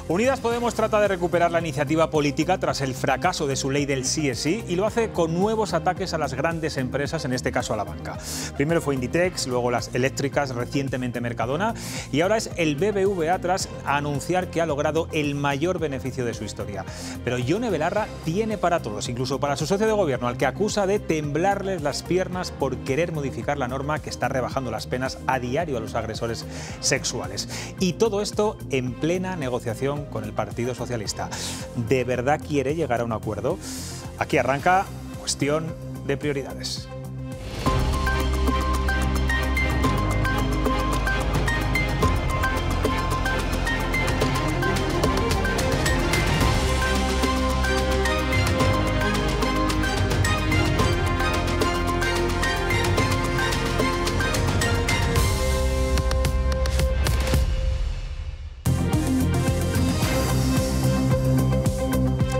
Unidas Podemos trata de recuperar la iniciativa política tras el fracaso de su ley del sí es sí y lo hace con nuevos ataques a las grandes empresas, en este caso a la banca. Primero fue Inditex, luego las eléctricas, recientemente Mercadona y ahora es el BBVA tras anunciar que ha logrado el mayor beneficio de su historia. Pero Yone Belarra tiene para todos, incluso para su socio de gobierno, al que acusa de temblarles las piernas por querer modificar la norma que está rebajando las penas a diario a los agresores sexuales. Y todo esto en plena negociación con el Partido Socialista. ¿De verdad quiere llegar a un acuerdo? Aquí arranca Cuestión de Prioridades.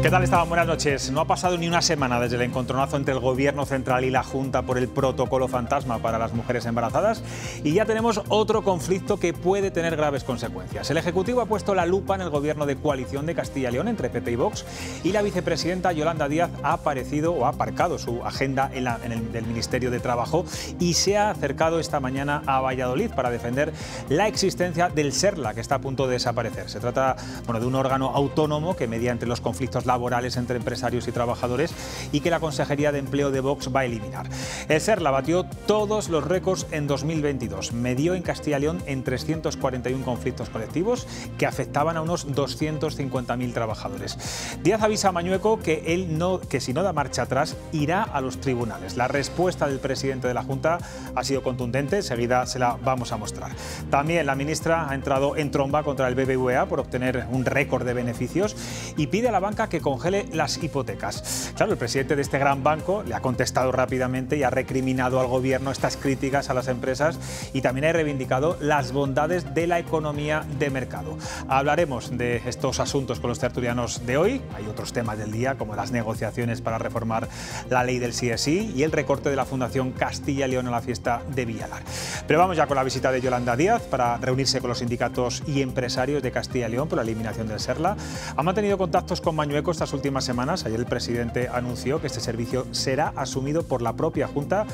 ¿Qué tal estaban? Buenas noches. No ha pasado ni una semana desde el encontronazo entre el Gobierno central y la Junta por el protocolo fantasma para las mujeres embarazadas y ya tenemos otro conflicto que puede tener graves consecuencias. El Ejecutivo ha puesto la lupa en el Gobierno de coalición de Castilla y León entre PP y Vox y la vicepresidenta Yolanda Díaz ha aparcado su agenda en el Ministerio de Trabajo y se ha acercado esta mañana a Valladolid para defender la existencia del SERLA, que está a punto de desaparecer. Se trata de un órgano autónomo que media entre los conflictos laborales entre empresarios y trabajadores y que la Consejería de Empleo de Vox va a eliminar. El SERLA batió todos los récords en 2022. Medió en Castilla y León en 341 conflictos colectivos que afectaban a unos 250.000 trabajadores. Díaz avisa a Mañueco que si no da marcha atrás irá a los tribunales. La respuesta del presidente de la Junta ha sido contundente, enseguida se la vamos a mostrar. También la ministra ha entrado en tromba contra el BBVA por obtener un récord de beneficios y pide a la banca que congele las hipotecas. Claro, el presidente de este gran banco le ha contestado rápidamente y ha recriminado al gobierno estas críticas a las empresas y también ha reivindicado las bondades de la economía de mercado. Hablaremos de estos asuntos con los tertulianos de hoy. Hay otros temas del día como las negociaciones para reformar la ley del sí es sí y el recorte de la Fundación Castilla y León a la fiesta de Villalar. Pero vamos ya con la visita de Yolanda Díaz para reunirse con los sindicatos y empresarios de Castilla y León por la eliminación del SERLA. Ha mantenido contactos con Mañueco estas últimas semanas. Ayer el presidente anunció que este servicio será asumido por la propia Junta,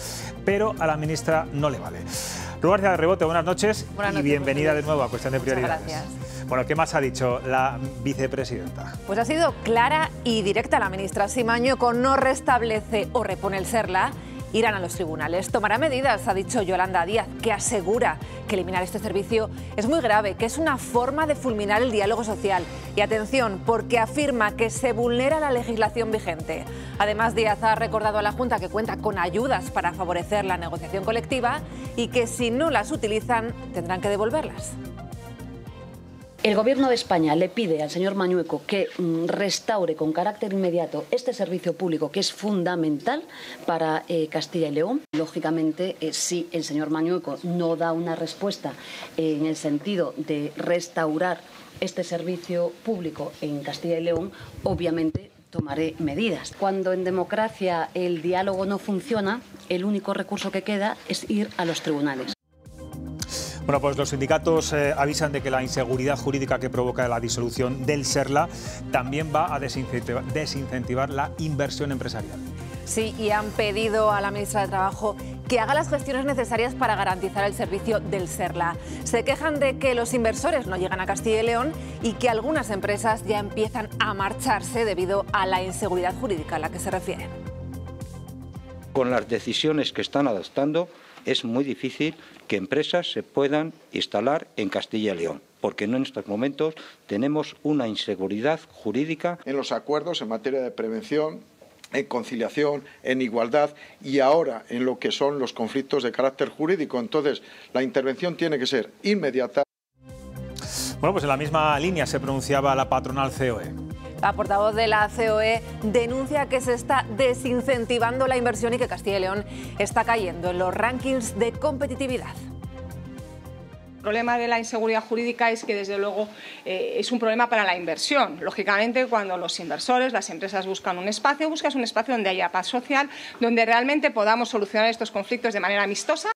pero a la ministra no le vale. Rubén García de Rebote, buenas noches y bienvenida de nuevo a Cuestión de Prioridades. Muchas gracias. Bueno, ¿qué más ha dicho la vicepresidenta? Pues ha sido clara y directa la ministra. Si Mañueco no restablece o repone el SERLA, irán a los tribunales. Tomará medidas, ha dicho Yolanda Díaz, que asegura que eliminar este servicio es muy grave, que es una forma de fulminar el diálogo social. Y atención, porque afirma que se vulnera la legislación vigente. Además, Díaz ha recordado a la Junta que cuenta con ayudas para favorecer la negociación colectiva y que si no las utilizan tendrán que devolverlas. El Gobierno de España le pide al señor Mañueco que restaure con carácter inmediato este servicio público que es fundamental para Castilla y León. Lógicamente, si el señor Mañueco no da una respuesta en el sentido de restaurar este servicio público en Castilla y León, obviamente tomaré medidas. Cuando en democracia el diálogo no funciona, el único recurso que queda es ir a los tribunales. Bueno, pues los sindicatos avisan de que la inseguridad jurídica que provoca la disolución del SERLA también va a desincentivar la inversión empresarial. Sí, y han pedido a la ministra de Trabajo que haga las gestiones necesarias para garantizar el servicio del SERLA. Se quejan de que los inversores no llegan a Castilla y León y que algunas empresas ya empiezan a marcharse debido a la inseguridad jurídica a la que se refieren. Con las decisiones que están adoptando, es muy difícil que empresas se puedan instalar en Castilla y León, porque en estos momentos tenemos una inseguridad jurídica. En los acuerdos en materia de prevención, en conciliación, en igualdad y ahora en lo que son los conflictos de carácter jurídico. Entonces, la intervención tiene que ser inmediata. Bueno, pues en la misma línea se pronunciaba la patronal COE. La portavoz de la COE denuncia que se está desincentivando la inversión y que Castilla y León está cayendo en los rankings de competitividad. El problema de la inseguridad jurídica es que, desde luego, es un problema para la inversión. Lógicamente, cuando los inversores, las empresas buscan un espacio, buscas un espacio donde haya paz social, donde realmente podamos solucionar estos conflictos de manera amistosa.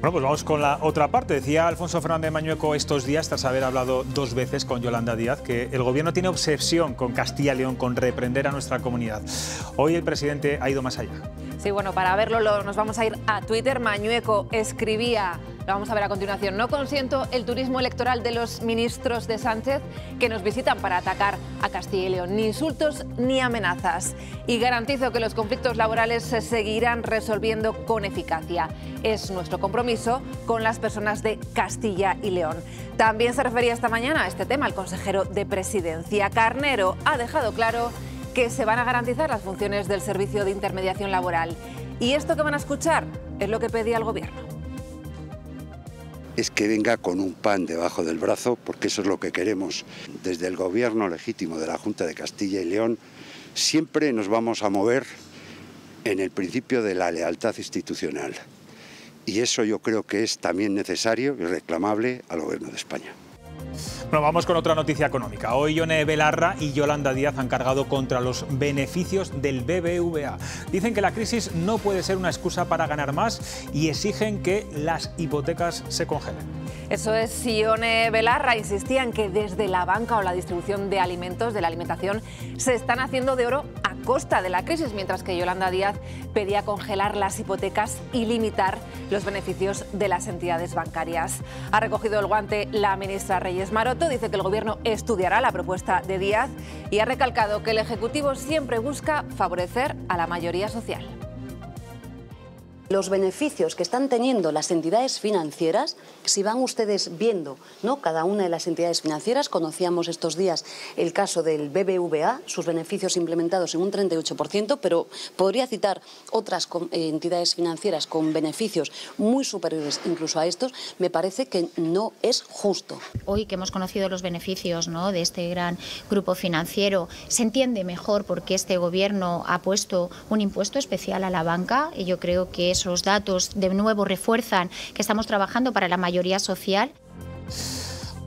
Bueno, pues vamos con la otra parte. Decía Alfonso Fernández Mañueco estos días, tras haber hablado 2 veces con Yolanda Díaz, que el gobierno tiene obsesión con Castilla y León, con reprender a nuestra comunidad. Hoy el presidente ha ido más allá. Sí, bueno, para verlo nos vamos a ir a Twitter. Mañueco escribía, lo vamos a ver a continuación: no consiento el turismo electoral de los ministros de Sánchez que nos visitan para atacar a Castilla y León. Ni insultos ni amenazas. Y garantizo que los conflictos laborales se seguirán resolviendo con eficacia. Es nuestro compromiso con las personas de Castilla y León. También se refería esta mañana a este tema el consejero de Presidencia. Carnero ha dejado claro que se van a garantizar las funciones del servicio de intermediación laboral. Y esto que van a escuchar es lo que pedía el gobierno. Es que venga con un pan debajo del brazo, porque eso es lo que queremos. Desde el gobierno legítimo de la Junta de Castilla y León siempre nos vamos a mover en el principio de la lealtad institucional. Y eso yo creo que es también necesario y reclamable al gobierno de España. Bueno, vamos con otra noticia económica. Hoy Ione Belarra y Yolanda Díaz han cargado contra los beneficios del BBVA. Dicen que la crisis no puede ser una excusa para ganar más y exigen que las hipotecas se congelen. Eso es, Ione Belarra insistía en que desde la banca o la distribución de alimentos, de la alimentación, se están haciendo de oro a costa de la crisis, mientras que Yolanda Díaz pedía congelar las hipotecas y limitar los beneficios de las entidades bancarias. Ha recogido el guante la ministra Reyes Maroto, dice que el gobierno estudiará la propuesta de Díaz y ha recalcado que el Ejecutivo siempre busca favorecer a la mayoría social. Los beneficios que están teniendo las entidades financieras, si van ustedes viendo, ¿no?, cada una de las entidades financieras, conocíamos estos días el caso del BBVA, sus beneficios implementados en un 38%, pero podría citar otras entidades financieras con beneficios muy superiores incluso a estos. Me parece que no es justo. Hoy que hemos conocido los beneficios, ¿no?, de este gran grupo financiero, se entiende mejor por qué este gobierno ha puesto un impuesto especial a la banca, y yo creo que esos datos de nuevo refuerzan que estamos trabajando para la mayoría social.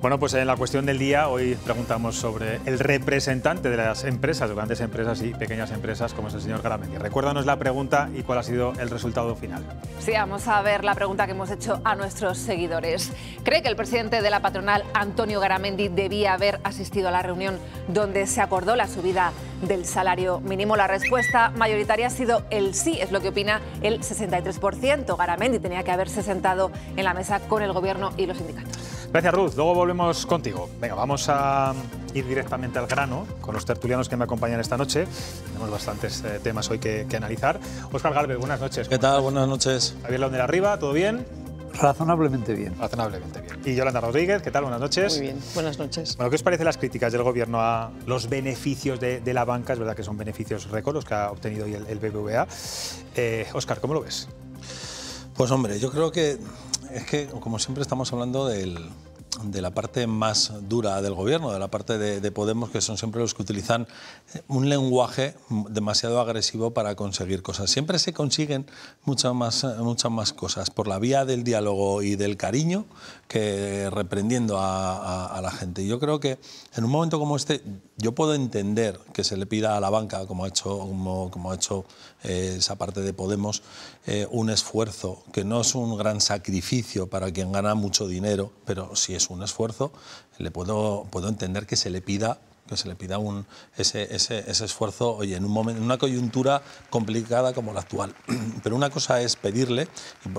Bueno, pues en la cuestión del día hoy preguntamos sobre el representante de las empresas, grandes empresas y pequeñas empresas, como es el señor Garamendi. Recuérdanos la pregunta y cuál ha sido el resultado final. Sí, vamos a ver la pregunta que hemos hecho a nuestros seguidores. ¿Cree que el presidente de la patronal, Antonio Garamendi, debía haber asistido a la reunión donde se acordó la subida del salario mínimo? La respuesta mayoritaria ha sido el sí, es lo que opina el 63%. Garamendi tenía que haberse sentado en la mesa con el gobierno y los sindicatos. Gracias, Ruth. Luego volvemos contigo. Venga, vamos a ir directamente al grano con los tertulianos que me acompañan esta noche. Tenemos bastantes temas hoy que analizar. Óscar Gálvez, buenas noches. ¿Qué tal? Buenas noches. Javier Laondo de Arriba, ¿todo bien? Razonablemente bien. Razonablemente bien. Y Yolanda Rodríguez, ¿qué tal? Buenas noches. Muy bien, buenas noches. Bueno, ¿qué os parecen las críticas del gobierno a los beneficios de la banca? Es verdad que son beneficios récord los que ha obtenido hoy el BBVA. Óscar, ¿cómo lo ves? Pues hombre, yo creo que es que, como siempre, estamos hablando de la parte más dura del gobierno, de la parte de Podemos, que son siempre los que utilizan un lenguaje demasiado agresivo para conseguir cosas. Siempre se consiguen muchas más cosas por la vía del diálogo y del cariño que reprendiendo a la gente. Yo creo que en un momento como este, yo puedo entender que se le pida a la banca, como ha hecho esa parte de Podemos, un esfuerzo, que no es un gran sacrificio para quien gana mucho dinero, pero sí es un esfuerzo. Le puedo entender que se le pida ese esfuerzo, oye, en una coyuntura complicada como la actual. Pero una cosa es pedirle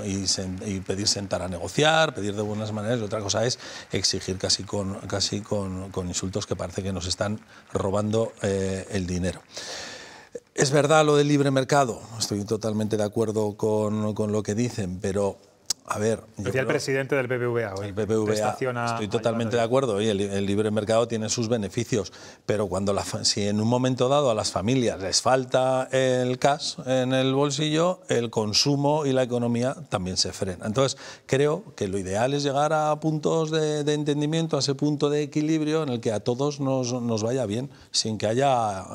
y pedir sentar a negociar, pedir de buenas maneras, y otra cosa es exigir casi con insultos que parece que nos están robando el dinero. Es verdad lo del libre mercado, estoy totalmente de acuerdo con lo que dicen, pero a ver, decía el presidente del BBVA hoy. El BBVA, estoy totalmente de acuerdo. Oye, el libre mercado tiene sus beneficios, pero si en un momento dado a las familias les falta el cash en el bolsillo, el consumo y la economía también se frena. Entonces, creo que lo ideal es llegar a puntos de entendimiento, a ese punto de equilibrio en el que a todos nos vaya bien, sin que haya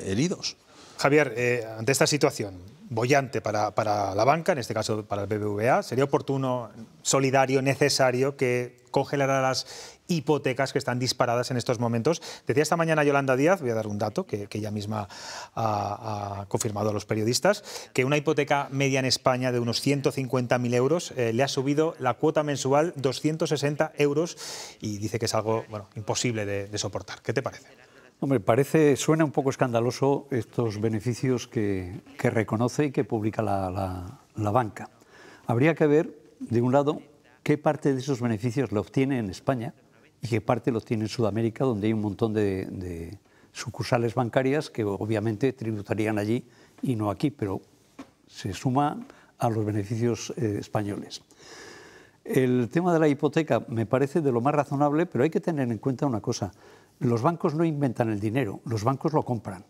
heridos. Javier, ante esta situación boyante para la banca, en este caso para el BBVA, ¿sería oportuno, solidario, necesario que congelara las hipotecas que están disparadas en estos momentos? Decía esta mañana Yolanda Díaz, voy a dar un dato que ella misma ha confirmado a los periodistas, que una hipoteca media en España de unos 150.000 euros le ha subido la cuota mensual 260 euros y dice que es algo imposible de soportar. ¿Qué te parece? Hombre, suena un poco escandaloso estos beneficios que reconoce y que publica la banca. Habría que ver, de un lado, qué parte de esos beneficios lo obtiene en España y qué parte lo obtiene en Sudamérica, donde hay un montón de sucursales bancarias que obviamente tributarían allí y no aquí, pero se suma a los beneficios españoles. El tema de la hipoteca me parece de lo más razonable, pero hay que tener en cuenta una cosa. Los bancos no inventan el dinero, los bancos lo compran.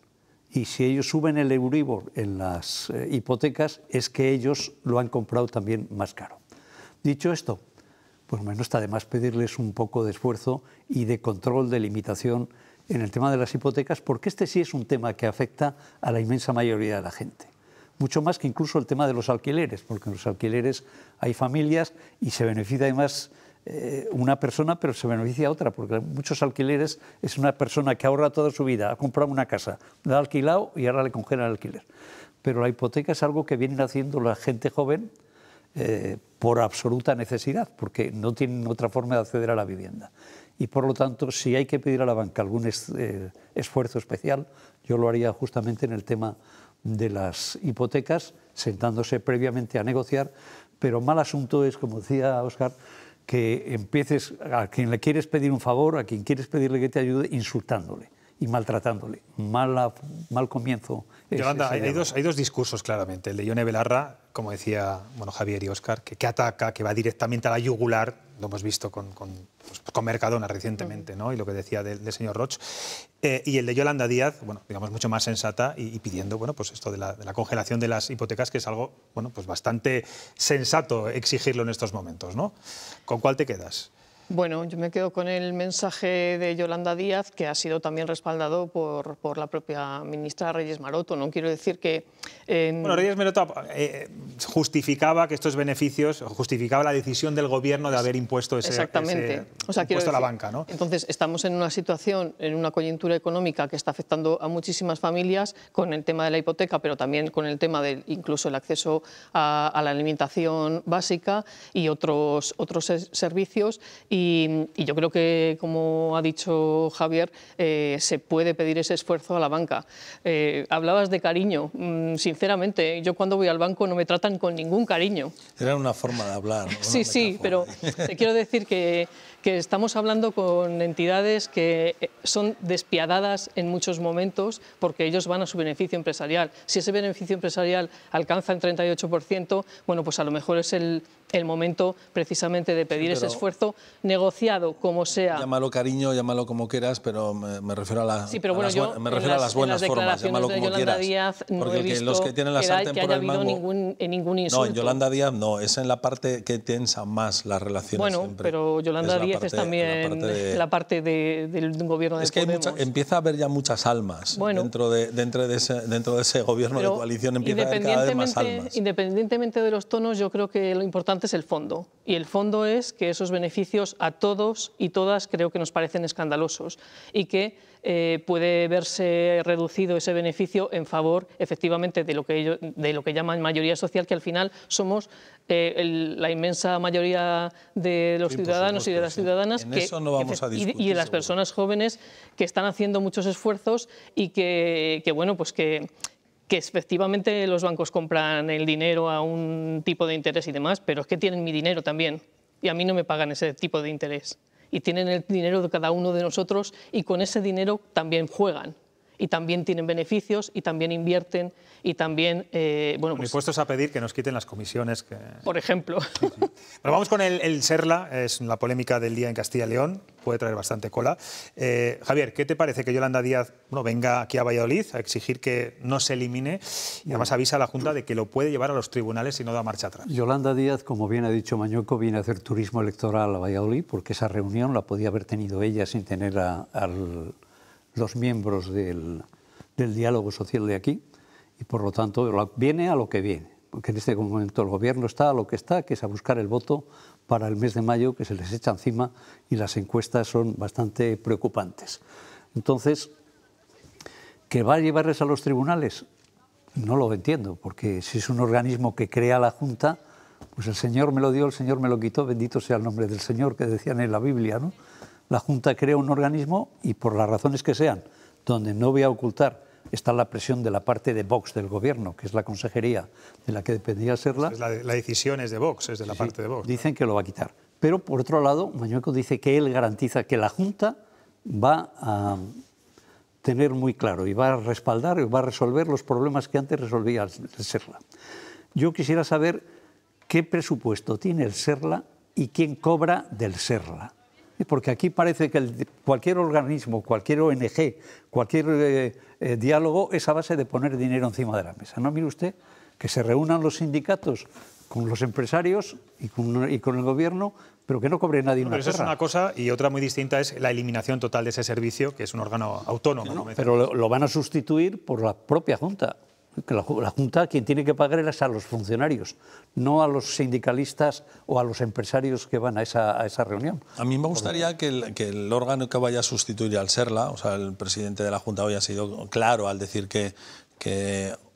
Y si ellos suben el Euribor en las hipotecas, es que ellos lo han comprado también más caro. Dicho esto, pues no está de más pedirles un poco de esfuerzo y de control, de limitación en el tema de las hipotecas, porque este sí es un tema que afecta a la inmensa mayoría de la gente. Mucho más que incluso el tema de los alquileres, porque en los alquileres hay familias y se beneficia además una persona, pero se beneficia a otra, porque en muchos alquileres es una persona que ahorra toda su vida, ha comprado una casa, la ha alquilado y ahora le congelan el alquiler. Pero la hipoteca es algo que vienen haciendo la gente joven por absoluta necesidad, porque no tienen otra forma de acceder a la vivienda. Y por lo tanto, si hay que pedir a la banca algún esfuerzo especial, yo lo haría justamente en el tema de las hipotecas, sentándose previamente a negociar, pero mal asunto es, como decía Óscar, que empieces a quien le quieres pedir un favor, a quien quieres pedirle que te ayude, insultándole y maltratándole. Mal comienzo. Yolanda, hay dos discursos claramente. El de Ione Belarra, como decía Javier y Óscar, que ataca, que va directamente a la yugular, lo hemos visto con Mercadona recientemente, ¿no? Y lo que decía del señor Roig. Y el de Yolanda Díaz, digamos mucho más sensata y pidiendo esto de la congelación de las hipotecas, que es algo bastante sensato exigirlo en estos momentos, ¿no? ¿Con cuál te quedas? Bueno, yo me quedo con el mensaje de Yolanda Díaz, que ha sido también respaldado por la propia ministra Reyes Maroto. No quiero decir que... Reyes Maroto justificaba que estos beneficios, justificaba la decisión del Gobierno de haber impuesto ese impuesto a la banca, ¿no? Entonces, estamos en una situación, en una coyuntura económica que está afectando a muchísimas familias con el tema de la hipoteca, pero también con el tema de incluso el acceso a la alimentación básica y otros servicios. Y yo creo que, como ha dicho Javier, se puede pedir ese esfuerzo a la banca. Hablabas de cariño. Sinceramente, yo cuando voy al banco no me tratan con ningún cariño. Era una forma de hablar, ¿no? Sí, pero te quiero decir que estamos hablando con entidades que son despiadadas en muchos momentos porque ellos van a su beneficio empresarial. Si ese beneficio empresarial alcanza el 38%, bueno, pues a lo mejor es el momento precisamente de pedir ese esfuerzo negociado, como sea. Llámalo cariño, llámalo como quieras, pero me refiero a las buenas formas, llámalo como quieras. Díaz, no porque he visto los que tienen la sartén por el mango, ningún insulto. No, en Yolanda Díaz no, es en la parte que tensa más las relaciones. Bueno, siempre. Pero Yolanda Díaz es también la parte del gobierno de Podemos. Es que empieza a haber ya muchas almas dentro de ese gobierno de coalición, empieza a haber cada vez más almas. Independientemente de los tonos, yo creo que lo importante es el fondo. Y el fondo es que esos beneficios a todos y todas creo que nos parecen escandalosos y que puede verse reducido ese beneficio en favor, efectivamente, de lo que llaman mayoría social, que al final somos la inmensa mayoría de los ciudadanos y de las ciudadanas y de las personas jóvenes que están haciendo muchos esfuerzos y que efectivamente los bancos compran el dinero a un tipo de interés y demás, pero es que tienen mi dinero también y a mí no me pagan ese tipo de interés. Y tienen el dinero de cada uno de nosotros y con ese dinero también juegan. Y también tienen beneficios y también invierten y también... dispuestos a pedir que nos quiten las comisiones. Por ejemplo. Sí. Pero vamos con el Serla, es la polémica del día en Castilla y León, puede traer bastante cola. Javier, ¿qué te parece que Yolanda Díaz venga aquí a Valladolid a exigir que no se elimine y además avisa a la Junta de que lo puede llevar a los tribunales si no da marcha atrás? Yolanda Díaz, como bien ha dicho Mañueco, viene a hacer turismo electoral a Valladolid porque esa reunión la podía haber tenido ella sin tener los miembros del diálogo social de aquí. y por lo tanto viene a lo que viene, porque en este momento el Gobierno está a lo que está, que es a buscar el voto para el mes de mayo, que se les echa encima y las encuestas son bastante preocupantes. Entonces, ¿que va a llevarles a los tribunales? No lo entiendo, porque si es un organismo que crea la Junta, pues el Señor me lo dio, el Señor me lo quitó, bendito sea el nombre del Señor, que decían en la Biblia, ¿no? La Junta crea un organismo y por las razones que sean, donde no voy a ocultar, está la presión de la parte de Vox del Gobierno, que es la consejería de la que dependía Serla. La decisión es de Vox, es de la parte de Vox. Dicen que lo va a quitar. Pero, por otro lado, Mañueco dice que él garantiza que la Junta va a tener muy claro y va a respaldar y va a resolver los problemas que antes resolvía el Serla. Yo quisiera saber qué presupuesto tiene el Serla y quién cobra del Serla. Porque aquí parece que cualquier organismo, cualquier ONG, cualquier diálogo es a base de poner dinero encima de la mesa. ¿No mire usted que se reúnan los sindicatos con los empresarios y con el Gobierno, pero que no cobre nadie una pero eso perra? Es una cosa, y otra muy distinta es la eliminación total de ese servicio, que es un órgano autónomo. No, pero lo van a sustituir por la propia Junta. Que la Junta quien tiene que pagar es a los funcionarios, no a los sindicalistas o a los empresarios que van a esa reunión. A mí me gustaría que el órgano que vaya a sustituir al Serla, o sea, el presidente de la Junta hoy ha sido claro al decir que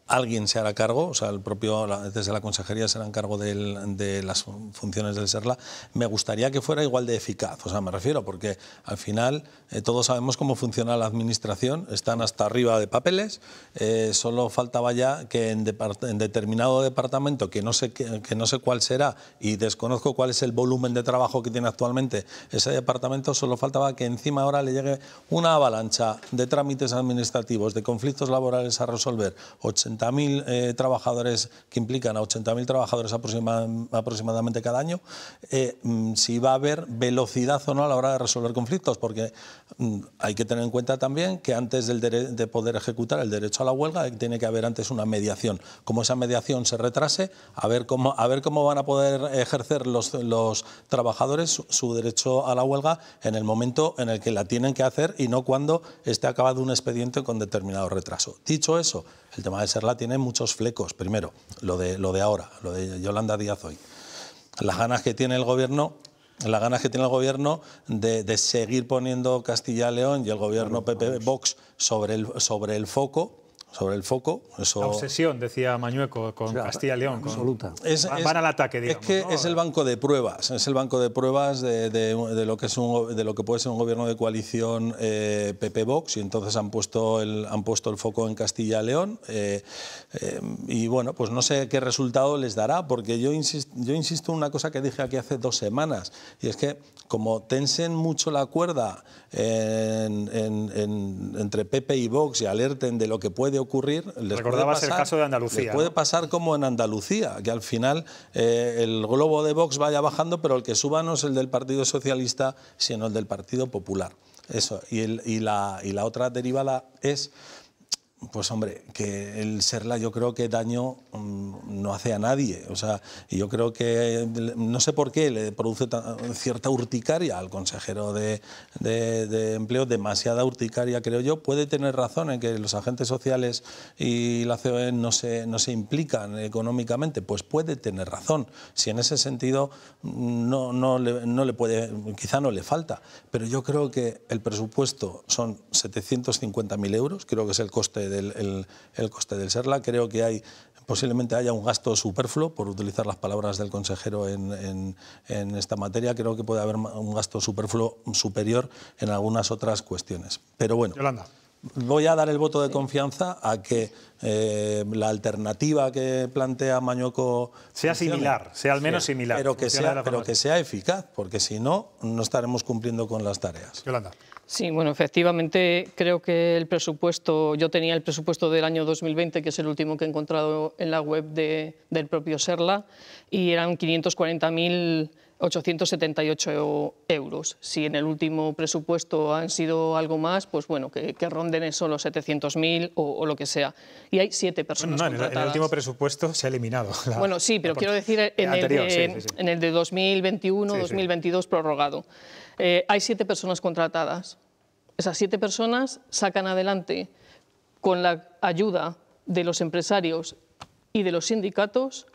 alguien se hará cargo, o sea, desde la consejería se hará cargo de las funciones del Serla. Me gustaría que fuera igual de eficaz, o sea, me refiero, porque al final todos sabemos cómo funciona la administración, están hasta arriba de papeles, solo faltaba ya que en determinado departamento, que no sé cuál será y desconozco cuál es el volumen de trabajo que tiene actualmente ese departamento, solo faltaba que encima ahora le llegue una avalancha de trámites administrativos, de conflictos laborales a resolver, 80.000 trabajadores que implican a 80.000 trabajadores aproximadamente cada año, si va a haber velocidad o no a la hora de resolver conflictos, porque hay que tener en cuenta también que antes de poder ejecutar el derecho a la huelga tiene que haber antes una mediación. Como esa mediación se retrase, a ver cómo van a poder ejercer los trabajadores su derecho a la huelga en el momento en el que la tienen que hacer y no cuando esté acabado un expediente con determinado retraso. Dicho eso, el tema de Serla tiene muchos flecos. Primero, lo de ahora, lo de Yolanda Díaz hoy. Las ganas que tiene el Gobierno de seguir poniendo Castilla y León y el Gobierno PP-Vox sobre el foco. Eso... La obsesión, decía Mañueco, con Castilla y León. Absoluta. Van al ataque, digamos. Es que ¿no? es el banco de pruebas, de lo que puede ser un gobierno de coalición PP-Vox, y entonces han puesto el foco en Castilla y León. Y bueno, pues no sé qué resultado les dará, porque yo insisto en una cosa que dije aquí hace 2 semanas, y es que como tensen mucho la cuerda entre PP y Vox y alerten de lo que puede ocurrir, les Recordabas el caso de Andalucía. Les puede pasar como en Andalucía, que al final el globo de Vox vaya bajando, pero el que suba no es el del Partido Socialista, sino el del Partido Popular. Eso. Y la otra derivada es... Pues hombre, que el Serla yo creo que daño no hace a nadie. O sea, y yo creo que, no sé por qué, le produce cierta urticaria al consejero de Empleo, demasiada urticaria creo yo. Puede tener razón en que los agentes sociales y la COE no se implican económicamente, pues puede tener razón. Si en ese sentido no le puede, quizá no le falta. Pero yo creo que el presupuesto son 750.000 euros, creo que es el coste el coste del Serla. Creo que posiblemente haya un gasto superfluo, por utilizar las palabras del consejero en esta materia. Creo que puede haber un gasto superfluo superior en algunas otras cuestiones. Pero bueno, Yolanda, voy a dar el voto de confianza a que la alternativa que plantea Mañueco sea similar, sea al menos similar. Pero que sea eficaz, porque si no, no estaremos cumpliendo con las tareas. Yolanda. Sí, bueno, efectivamente creo que el presupuesto, yo tenía el presupuesto del año 2020, que es el último que he encontrado en la web del propio Serla, y eran 540.878 euros. Si en el último presupuesto han sido algo más, pues bueno, que ronden eso los 700.000 o lo que sea. Y hay 7 personas contratadas. En el último presupuesto se ha eliminado. Bueno, sí, pero quiero decir en el de 2021, 2022 prorrogado. Hay 7 personas contratadas. Esas 7 personas sacan adelante, con la ayuda de los empresarios y de los sindicatos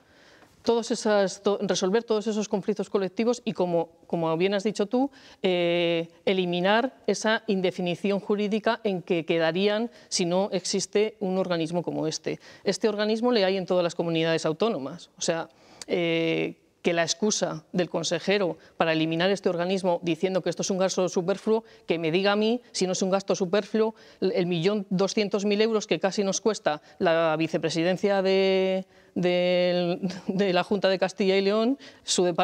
resolver todos esos conflictos colectivos y, como bien has dicho tú, eliminar esa indefinición jurídica en que quedarían si no existe un organismo como este. Este organismo le hay en todas las comunidades autónomas. O sea, que la excusa del consejero para eliminar este organismo diciendo que esto es un gasto superfluo, que me diga a mí si no es un gasto superfluo el 1.200.000 euros que casi nos cuesta la vicepresidencia de la Junta de Castilla y León,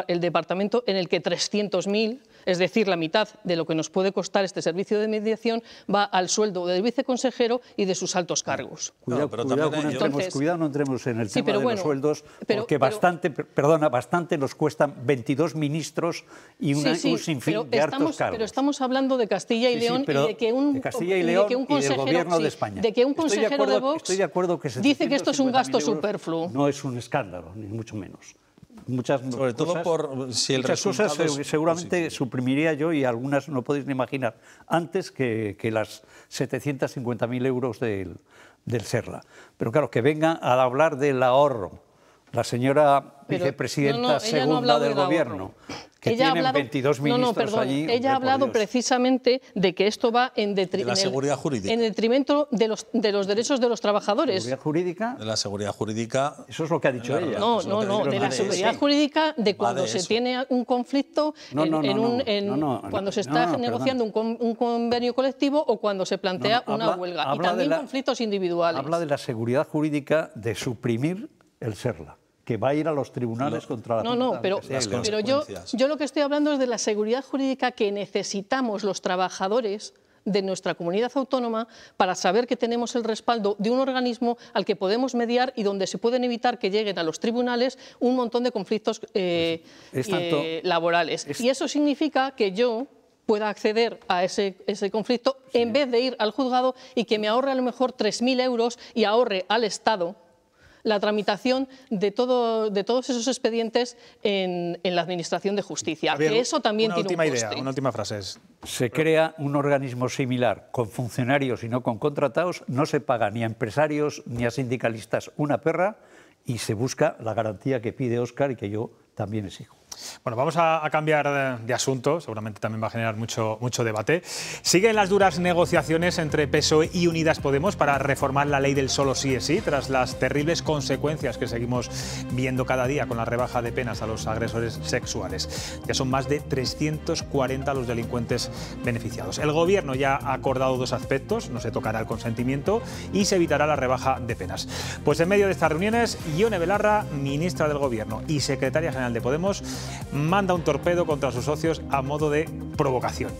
el departamento en el que 300.000, es decir, la mitad de lo que nos puede costar este servicio de mediación, va al sueldo del viceconsejero y de sus altos cargos. Cuidado, no entremos en el tema de los sueldos, porque bastante nos cuestan 22 ministros y un sinfín de altos cargos. Pero estamos hablando de Castilla y León y de que un consejero de Vox dice que esto es un gasto superfluo. No es un escándalo, ni mucho menos. Sobre todo por si el resultado seguramente suprimiría yo, y algunas no podéis ni imaginar, antes que las 750.000 euros del SERLA. Pero claro, que venga a hablar del ahorro la señora vicepresidenta segunda del Gobierno, que tienen 22 ministros allí. Ella ha hablado precisamente de que esto va en detrimento de los derechos de los trabajadores. ¿Seguridad jurídica? De la seguridad jurídica. Eso es lo que ha dicho ella. No, de la seguridad jurídica de cuando se tiene un conflicto, cuando se está negociando un convenio colectivo o cuando se plantea una huelga. Y también conflictos individuales. Habla de la seguridad jurídica de suprimir el SERLA, que va a ir a los tribunales contra la pero yo lo que estoy hablando es de la seguridad jurídica que necesitamos los trabajadores de nuestra comunidad autónoma para saber que tenemos el respaldo de un organismo al que podemos mediar y donde se pueden evitar que lleguen a los tribunales un montón de conflictos laborales. Y eso significa que yo pueda acceder a ese conflicto en vez de ir al juzgado y que me ahorre a lo mejor 3.000 euros y ahorre al Estado la tramitación de todos esos expedientes en la Administración de Justicia. Javier, que eso también tiene un coste. Idea, una última frase. Se crea un organismo similar con funcionarios y no con contratados, no se paga ni a empresarios ni a sindicalistas una perra y se busca la garantía que pide Óscar y que yo también exijo. Bueno, vamos a cambiar de asunto, seguramente también va a generar mucho debate. Siguen las duras negociaciones entre PSOE y Unidas Podemos para reformar la ley del solo sí es sí, tras las terribles consecuencias que seguimos viendo cada día con la rebaja de penas a los agresores sexuales. Ya son más de 340 los delincuentes beneficiados. El Gobierno ya ha acordado dos aspectos: no se tocará el consentimiento y se evitará la rebaja de penas. Pues en medio de estas reuniones, Ione Belarra, ministra del Gobierno y secretaria general de Podemos, manda un torpedo contra sus socios a modo de provocación.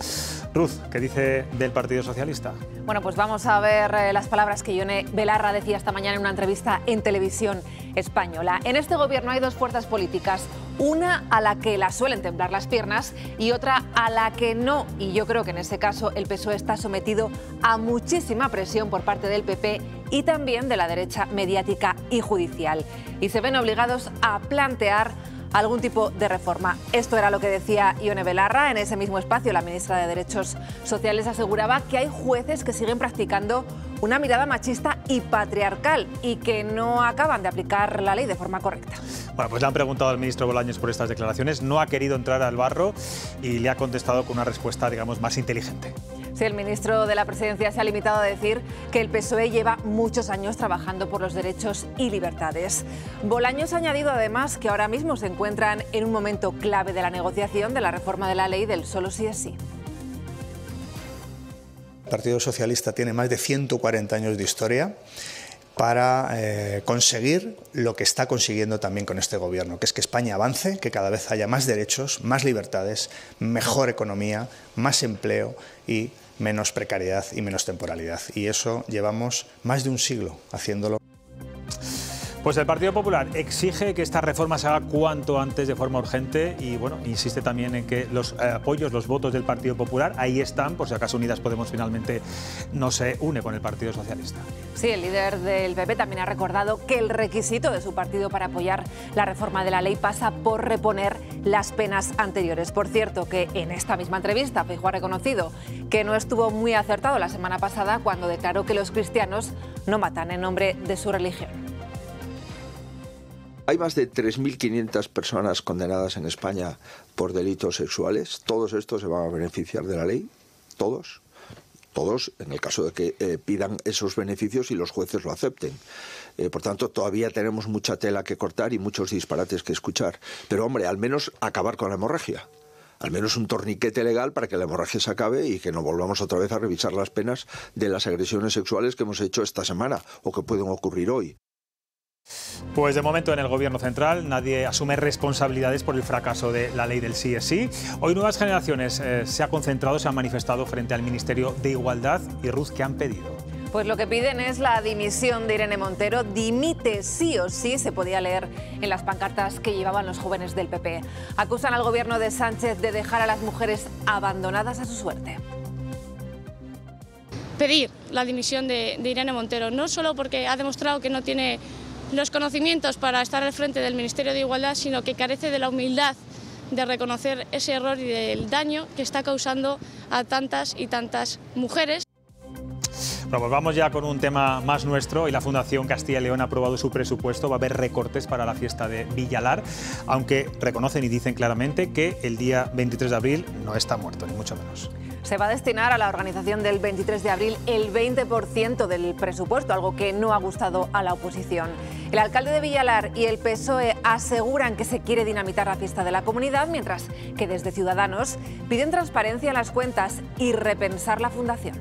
Ruth, ¿qué dice del Partido Socialista? Bueno, pues vamos a ver las palabras que Ione Belarra decía esta mañana en una entrevista en Televisión Española. En este Gobierno hay dos fuerzas políticas, una a la que la suelen temblar las piernas y otra a la que no. Y yo creo que en ese caso el PSOE está sometido a muchísima presión por parte del PP y también de la derecha mediática y judicial. Y se ven obligados a plantear algún tipo de reforma. Esto era lo que decía Ione Belarra. En ese mismo espacio, la ministra de Derechos Sociales aseguraba que hay jueces que siguen practicando una mirada machista y patriarcal y que no acaban de aplicar la ley de forma correcta. Bueno, pues le han preguntado al ministro Bolaños por estas declaraciones, no ha querido entrar al barro y le ha contestado con una respuesta, digamos, más inteligente. Sí, el ministro de la Presidencia se ha limitado a decir que el PSOE lleva muchos años trabajando por los derechos y libertades. Bolaños ha añadido además que ahora mismo se encuentran en un momento clave de la negociación de la reforma de la ley del solo sí es sí. El Partido Socialista tiene más de 140 años de historia para conseguir lo que está consiguiendo también con este Gobierno, que es que España avance, que cada vez haya más derechos, más libertades, mejor economía, más empleo y menos precariedad y menos temporalidad. Y eso llevamos más de un siglo haciéndolo. Pues el Partido Popular exige que esta reforma se haga cuanto antes de forma urgente y, bueno, insiste también en que los apoyos, los votos del Partido Popular, ahí están, por si acaso Unidas Podemos finalmente no se une con el Partido Socialista. Sí, el líder del PP también ha recordado que el requisito de su partido para apoyar la reforma de la ley pasa por reponer las penas anteriores. Por cierto, que en esta misma entrevista Feijóo ha reconocido que no estuvo muy acertado la semana pasada cuando declaró que los cristianos no matan en nombre de su religión. Hay más de 3.500 personas condenadas en España por delitos sexuales. Todos estos se van a beneficiar de la ley, todos. Todos, en el caso de que pidan esos beneficios y los jueces lo acepten. Por tanto, todavía tenemos mucha tela que cortar y muchos disparates que escuchar. Pero, hombre, al menos acabar con la hemorragia. Al menos un torniquete legal para que la hemorragia se acabe y que no volvamos otra vez a revisar las penas de las agresiones sexuales que hemos hecho esta semana o que pueden ocurrir hoy. Pues de momento en el Gobierno central nadie asume responsabilidades por el fracaso de la ley del sí es sí. Hoy Nuevas Generaciones se han manifestado frente al Ministerio de Igualdad. Y Ruth, ¿qué han pedido? Pues lo que piden es la dimisión de Irene Montero. Dimite sí o sí, se podía leer en las pancartas que llevaban los jóvenes del PP. Acusan al gobierno de Sánchez de dejar a las mujeres abandonadas a su suerte. Pedir la dimisión de Irene Montero, no solo porque ha demostrado que no tiene los conocimientos para estar al frente del Ministerio de Igualdad, sino que carece de la humildad de reconocer ese error y del daño que está causando a tantas y tantas mujeres. Bueno, pues vamos ya con un tema más nuestro. Y la Fundación Castilla y León ha aprobado su presupuesto. Va a haber recortes para la fiesta de Villalar, aunque reconocen y dicen claramente que el día 23 de abril no está muerto, ni mucho menos. Se va a destinar a la organización del 23 de abril el 20% del presupuesto, algo que no ha gustado a la oposición. El alcalde de Villalar y el PSOE aseguran que se quiere dinamitar la fiesta de la comunidad, mientras que desde Ciudadanos piden transparencia en las cuentas y repensar la fundación.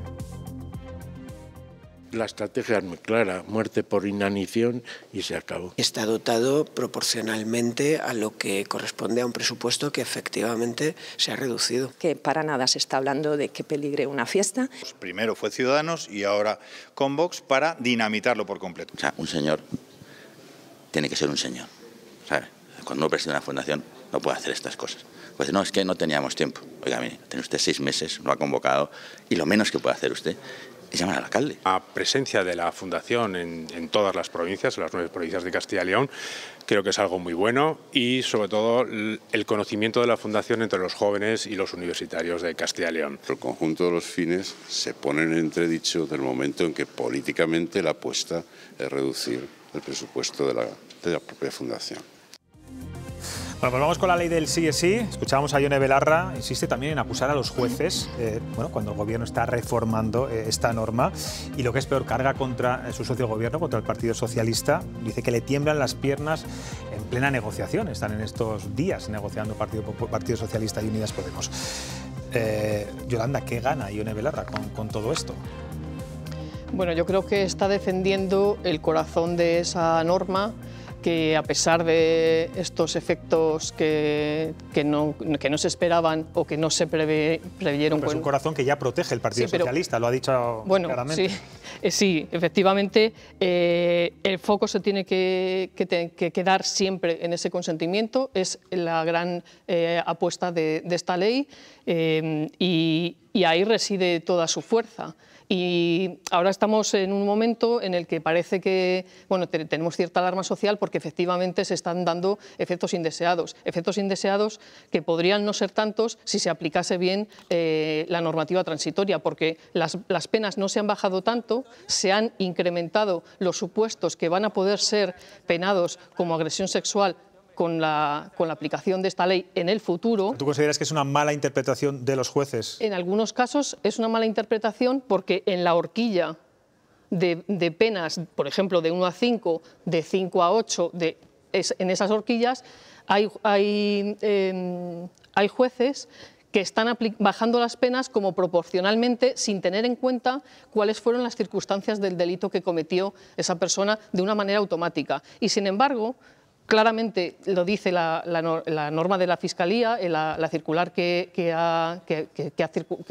La estrategia es muy clara, muerte por inanición y se acabó. Está dotado proporcionalmente a lo que corresponde a un presupuesto que efectivamente se ha reducido. Que para nada se está hablando de que peligre una fiesta. Primero fue Ciudadanos y ahora con Vox para dinamitarlo por completo. O sea, un señor tiene que ser un señor, ¿sabe? Cuando uno preside una fundación no puede hacer estas cosas. Pues no, es que no teníamos tiempo. Oiga, mire, tiene usted 6 meses, lo ha convocado y lo menos que puede hacer usted es llamar al alcalde. La presencia de la Fundación en todas las provincias, en las 9 provincias de Castilla y León, creo que es algo muy bueno y sobre todo el conocimiento de la Fundación entre los jóvenes y los universitarios de Castilla y León. El conjunto de los fines se pone en entredicho del momento en que políticamente la apuesta es reducir el presupuesto de la propia Fundación. Bueno, pues vamos con la ley del sí es sí. Escuchábamos a Ione Belarra, insiste también en acusar a los jueces, cuando el gobierno está reformando esta norma, y lo que es peor, carga contra su socio de gobierno, contra el Partido Socialista. Dice que le tiemblan las piernas en plena negociación. Están en estos días negociando Partido Socialista y Unidas Podemos. Yolanda, ¿qué gana Ione Belarra con todo esto? Bueno, yo creo que está defendiendo el corazón de esa norma, que a pesar de estos efectos que no se esperaban o que no se preveyeron... Pero es un corazón que ya protege el Partido Socialista, lo ha dicho claramente. Sí, efectivamente, el foco se tiene que quedar siempre en ese consentimiento, es la gran apuesta de esta ley y ahí reside toda su fuerza. Y ahora estamos en un momento en el que parece que tenemos cierta alarma social porque efectivamente se están dando efectos indeseados que podrían no ser tantos si se aplicase bien la normativa transitoria, porque las penas no se han bajado tanto, se han incrementado los supuestos que van a poder ser penados como agresión sexual con la aplicación de esta ley en el futuro. ¿Tú consideras que es una mala interpretación de los jueces? En algunos casos es una mala interpretación porque en la horquilla de penas, por ejemplo, de 1 a 5, de 5 a 8, en esas horquillas hay jueces que están bajando las penas como proporcionalmente, sin tener en cuenta cuáles fueron las circunstancias del delito que cometió esa persona de una manera automática. Y sin embargo, claramente lo dice la norma de la Fiscalía, la circular que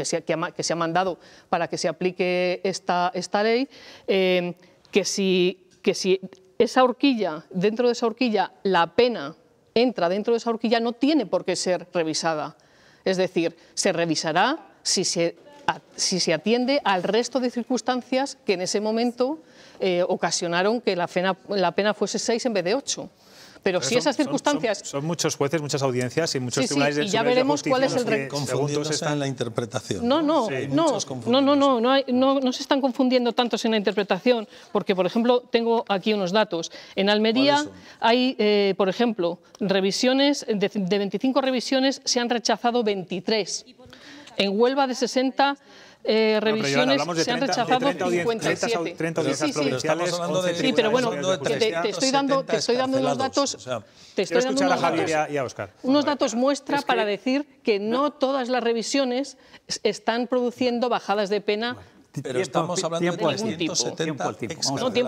se ha mandado para que se aplique esta ley, que si esa horquilla, dentro de esa horquilla, la pena entra dentro de esa horquilla, no tiene por qué ser revisada. Es decir, se revisará si se atiende al resto de circunstancias que en ese momento ocasionaron que la pena fuese 6 en vez de 8. Pero si esas circunstancias... Son muchos jueces, muchas audiencias y muchos tribunales y ya veremos cuál es el confundiéndose en la interpretación. No se están confundiendo tantos en la interpretación, porque, por ejemplo, tengo aquí unos datos. En Almería hay, por ejemplo, revisiones, de 25 revisiones se han rechazado 23. En Huelva, de 60... revisiones se han rechazado 57. 30 audiencias provinciales. Sí, pero bueno, te estoy dando unos datos. Te estoy dando unos datos muestra para decir que no todas las revisiones están produciendo bajadas de pena. Pero estamos hablando de 370 tiempo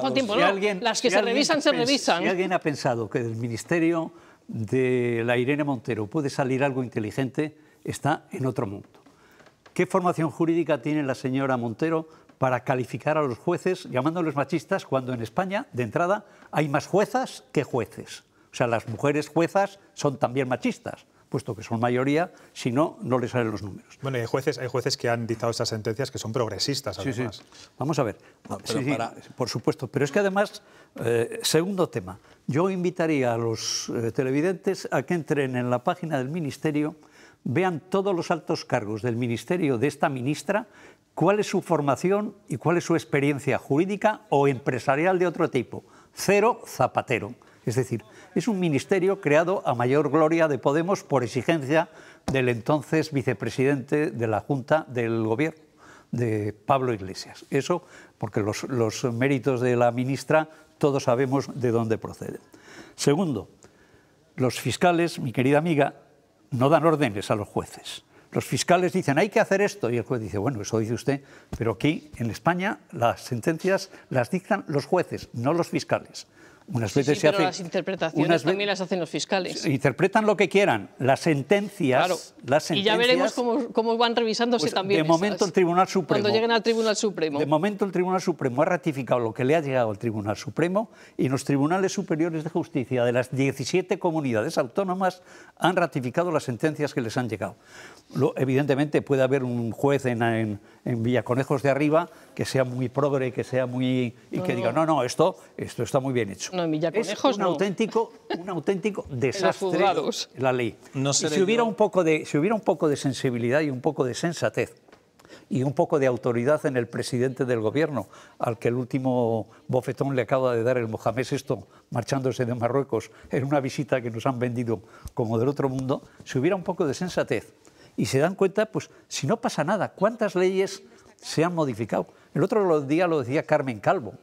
al tiempo. Las que se revisan, se revisan. Si alguien ha pensado que del ministerio de la Irene Montero puede salir algo inteligente, está en otro mundo. ¿Qué formación jurídica tiene la señora Montero para calificar a los jueces llamándoles machistas cuando en España, de entrada, hay más juezas que jueces? O sea, las mujeres juezas son también machistas, puesto que son mayoría, si no, no les salen los números. Bueno, hay jueces que han dictado estas sentencias que son progresistas, además. Sí. Vamos a ver. Por supuesto. Pero es que además, segundo tema, yo invitaría a los televidentes a que entren en la página del Ministerio, vean todos los altos cargos del ministerio de esta ministra, cuál es su formación y cuál es su experiencia jurídica o empresarial de otro tipo. Cero Zapatero. Es decir, es un ministerio creado a mayor gloria de Podemos por exigencia del entonces vicepresidente de la Junta del Gobierno, de Pablo Iglesias. Eso porque los méritos de la ministra todos sabemos de dónde proceden. Segundo, los fiscales, mi querida amiga, no dan órdenes a los jueces. Los fiscales dicen, hay que hacer esto, y el juez dice, bueno, eso dice usted, pero aquí, en España, las sentencias las dictan los jueces, no los fiscales. Unas veces se pero las interpretaciones también las hacen los fiscales. Interpretan lo que quieran. Las sentencias... Y ya veremos cómo van revisándose también. De momento el Tribunal Supremo... Cuando lleguen al Tribunal Supremo. De momento el Tribunal Supremo ha ratificado lo que le ha llegado al Tribunal Supremo y los Tribunales Superiores de Justicia de las 17 comunidades autónomas han ratificado las sentencias que les han llegado. Evidentemente puede haber un juez en Villaconejos de Arriba que sea muy progre, que sea muy... y que diga, no, esto está muy bien hecho. No, en Villaconejos es un auténtico desastre la ley. Si hubiera un poco de sensibilidad y un poco de sensatez y un poco de autoridad en el presidente del gobierno, al que el último bofetón le acaba de dar el Mohamed VI marchándose de Marruecos en una visita que nos han vendido como del otro mundo, si hubiera un poco de sensatez y se dan cuenta, pues si no pasa nada, ¿cuántas leyes se han modificado? El otro día lo decía Carmen Calvo,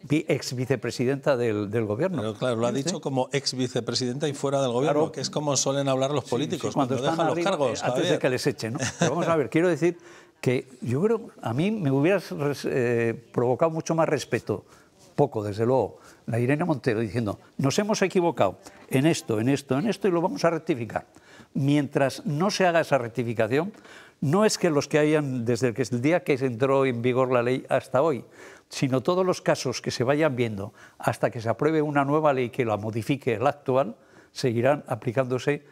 ex vicepresidenta del gobierno. Pero claro, lo ha dicho como ex vicepresidenta y fuera del gobierno, claro, que es como suelen hablar los políticos cuando dejan los cargos. Antes de que les echen, ¿no? Pero vamos a ver, quiero decir que yo creo, a mí me hubiera provocado mucho más respeto, poco desde luego, la Irene Montero diciendo, nos hemos equivocado en esto y lo vamos a rectificar. Mientras no se haga esa rectificación, no es que los que hayan, desde el día que entró en vigor la ley hasta hoy, sino todos los casos que se vayan viendo hasta que se apruebe una nueva ley que la modifique la actual, seguirán aplicándose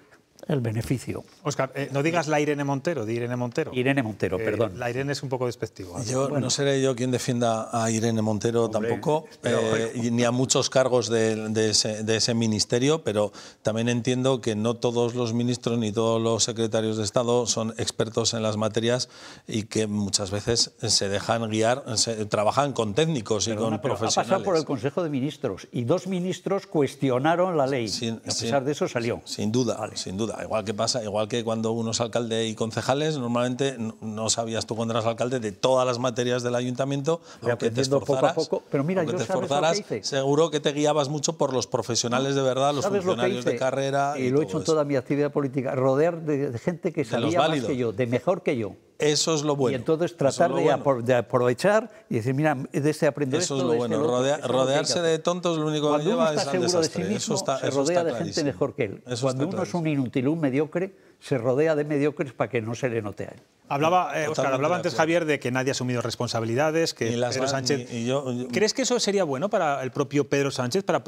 el beneficio. Óscar, no digas la Irene Montero, di Irene Montero. Irene Montero, perdón. La Irene es un poco despectivo. No seré yo quien defienda a Irene Montero, hombre, tampoco, ni a muchos cargos de ese ministerio, pero también entiendo que no todos los ministros ni todos los secretarios de Estado son expertos en las materias y que muchas veces se dejan guiar, trabajan con técnicos y con profesionales. Ha pasado por el Consejo de Ministros y 2 ministros cuestionaron la ley. A pesar de eso salió. Sin duda, sin duda. Igual que cuando uno es alcalde y concejales, normalmente no sabías tú cuando eras alcalde de todas las materias del ayuntamiento, aunque te esforzaras, poco a poco. Pero mira, seguro que te guiabas mucho por los profesionales de verdad, los funcionarios de carrera. Y lo he hecho en toda mi actividad política, rodear de gente que sabía más que yo, de mejor que yo. Eso es lo bueno. Y entonces tratar de aprovechar y decir, mira, de este aprender esto. Eso es lo bueno. Rodearse de tontos lo único que lleva es al desastre. Se rodea de gente mejor que él. Cuando uno es un inútil, un mediocre, se rodea de mediocres para que no se le note a él. Óscar, hablaba antes Javier de que nadie ha asumido responsabilidades, que Pedro Sánchez... ¿Crees que eso sería bueno para el propio Pedro Sánchez, para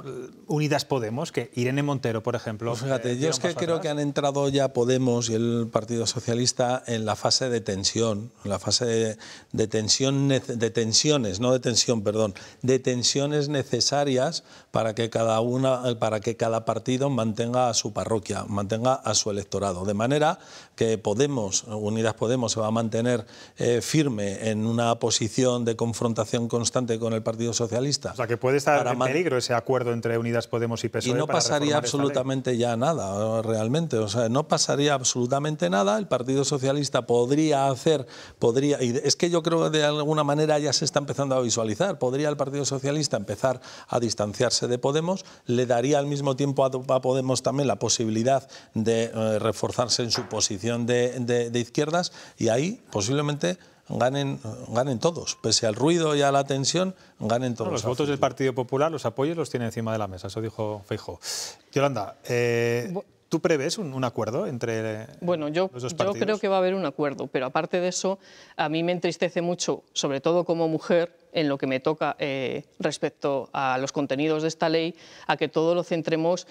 Unidas Podemos, que Irene Montero, por ejemplo... Pues fíjate, yo es que creo que han entrado ya Podemos y el Partido Socialista en la fase de tensión, en la fase de tensiones, no de tensión, perdón, de tensiones necesarias para que cada partido mantenga a su parroquia, mantenga a su electorado. De manera que Unidas Podemos se va a mantener firme en una posición de confrontación constante con el Partido Socialista. O sea, que puede estar en peligro ese acuerdo entre Unidas Podemos y PSOE. Y no pasaría absolutamente ya nada, realmente. O sea, no pasaría absolutamente nada. El Partido Socialista podría, y es que yo creo que de alguna manera ya se está empezando a visualizar, podría el Partido Socialista empezar a distanciarse de Podemos, le daría al mismo tiempo a Podemos también la posibilidad de reforzarse en su posición de izquierdas, y ahí posiblemente ganen todos. Pese al ruido y a la tensión, ganen todos. Los votos del Partido Popular, los apoyos los tiene encima de la mesa, eso dijo Feijóo. Yolanda, ¿tú prevés un acuerdo entre los dos partidos? Yo creo que va a haber un acuerdo, pero aparte de eso, a mí me entristece mucho, sobre todo como mujer, en lo que me toca respecto a los contenidos de esta ley, a que todo lo centremos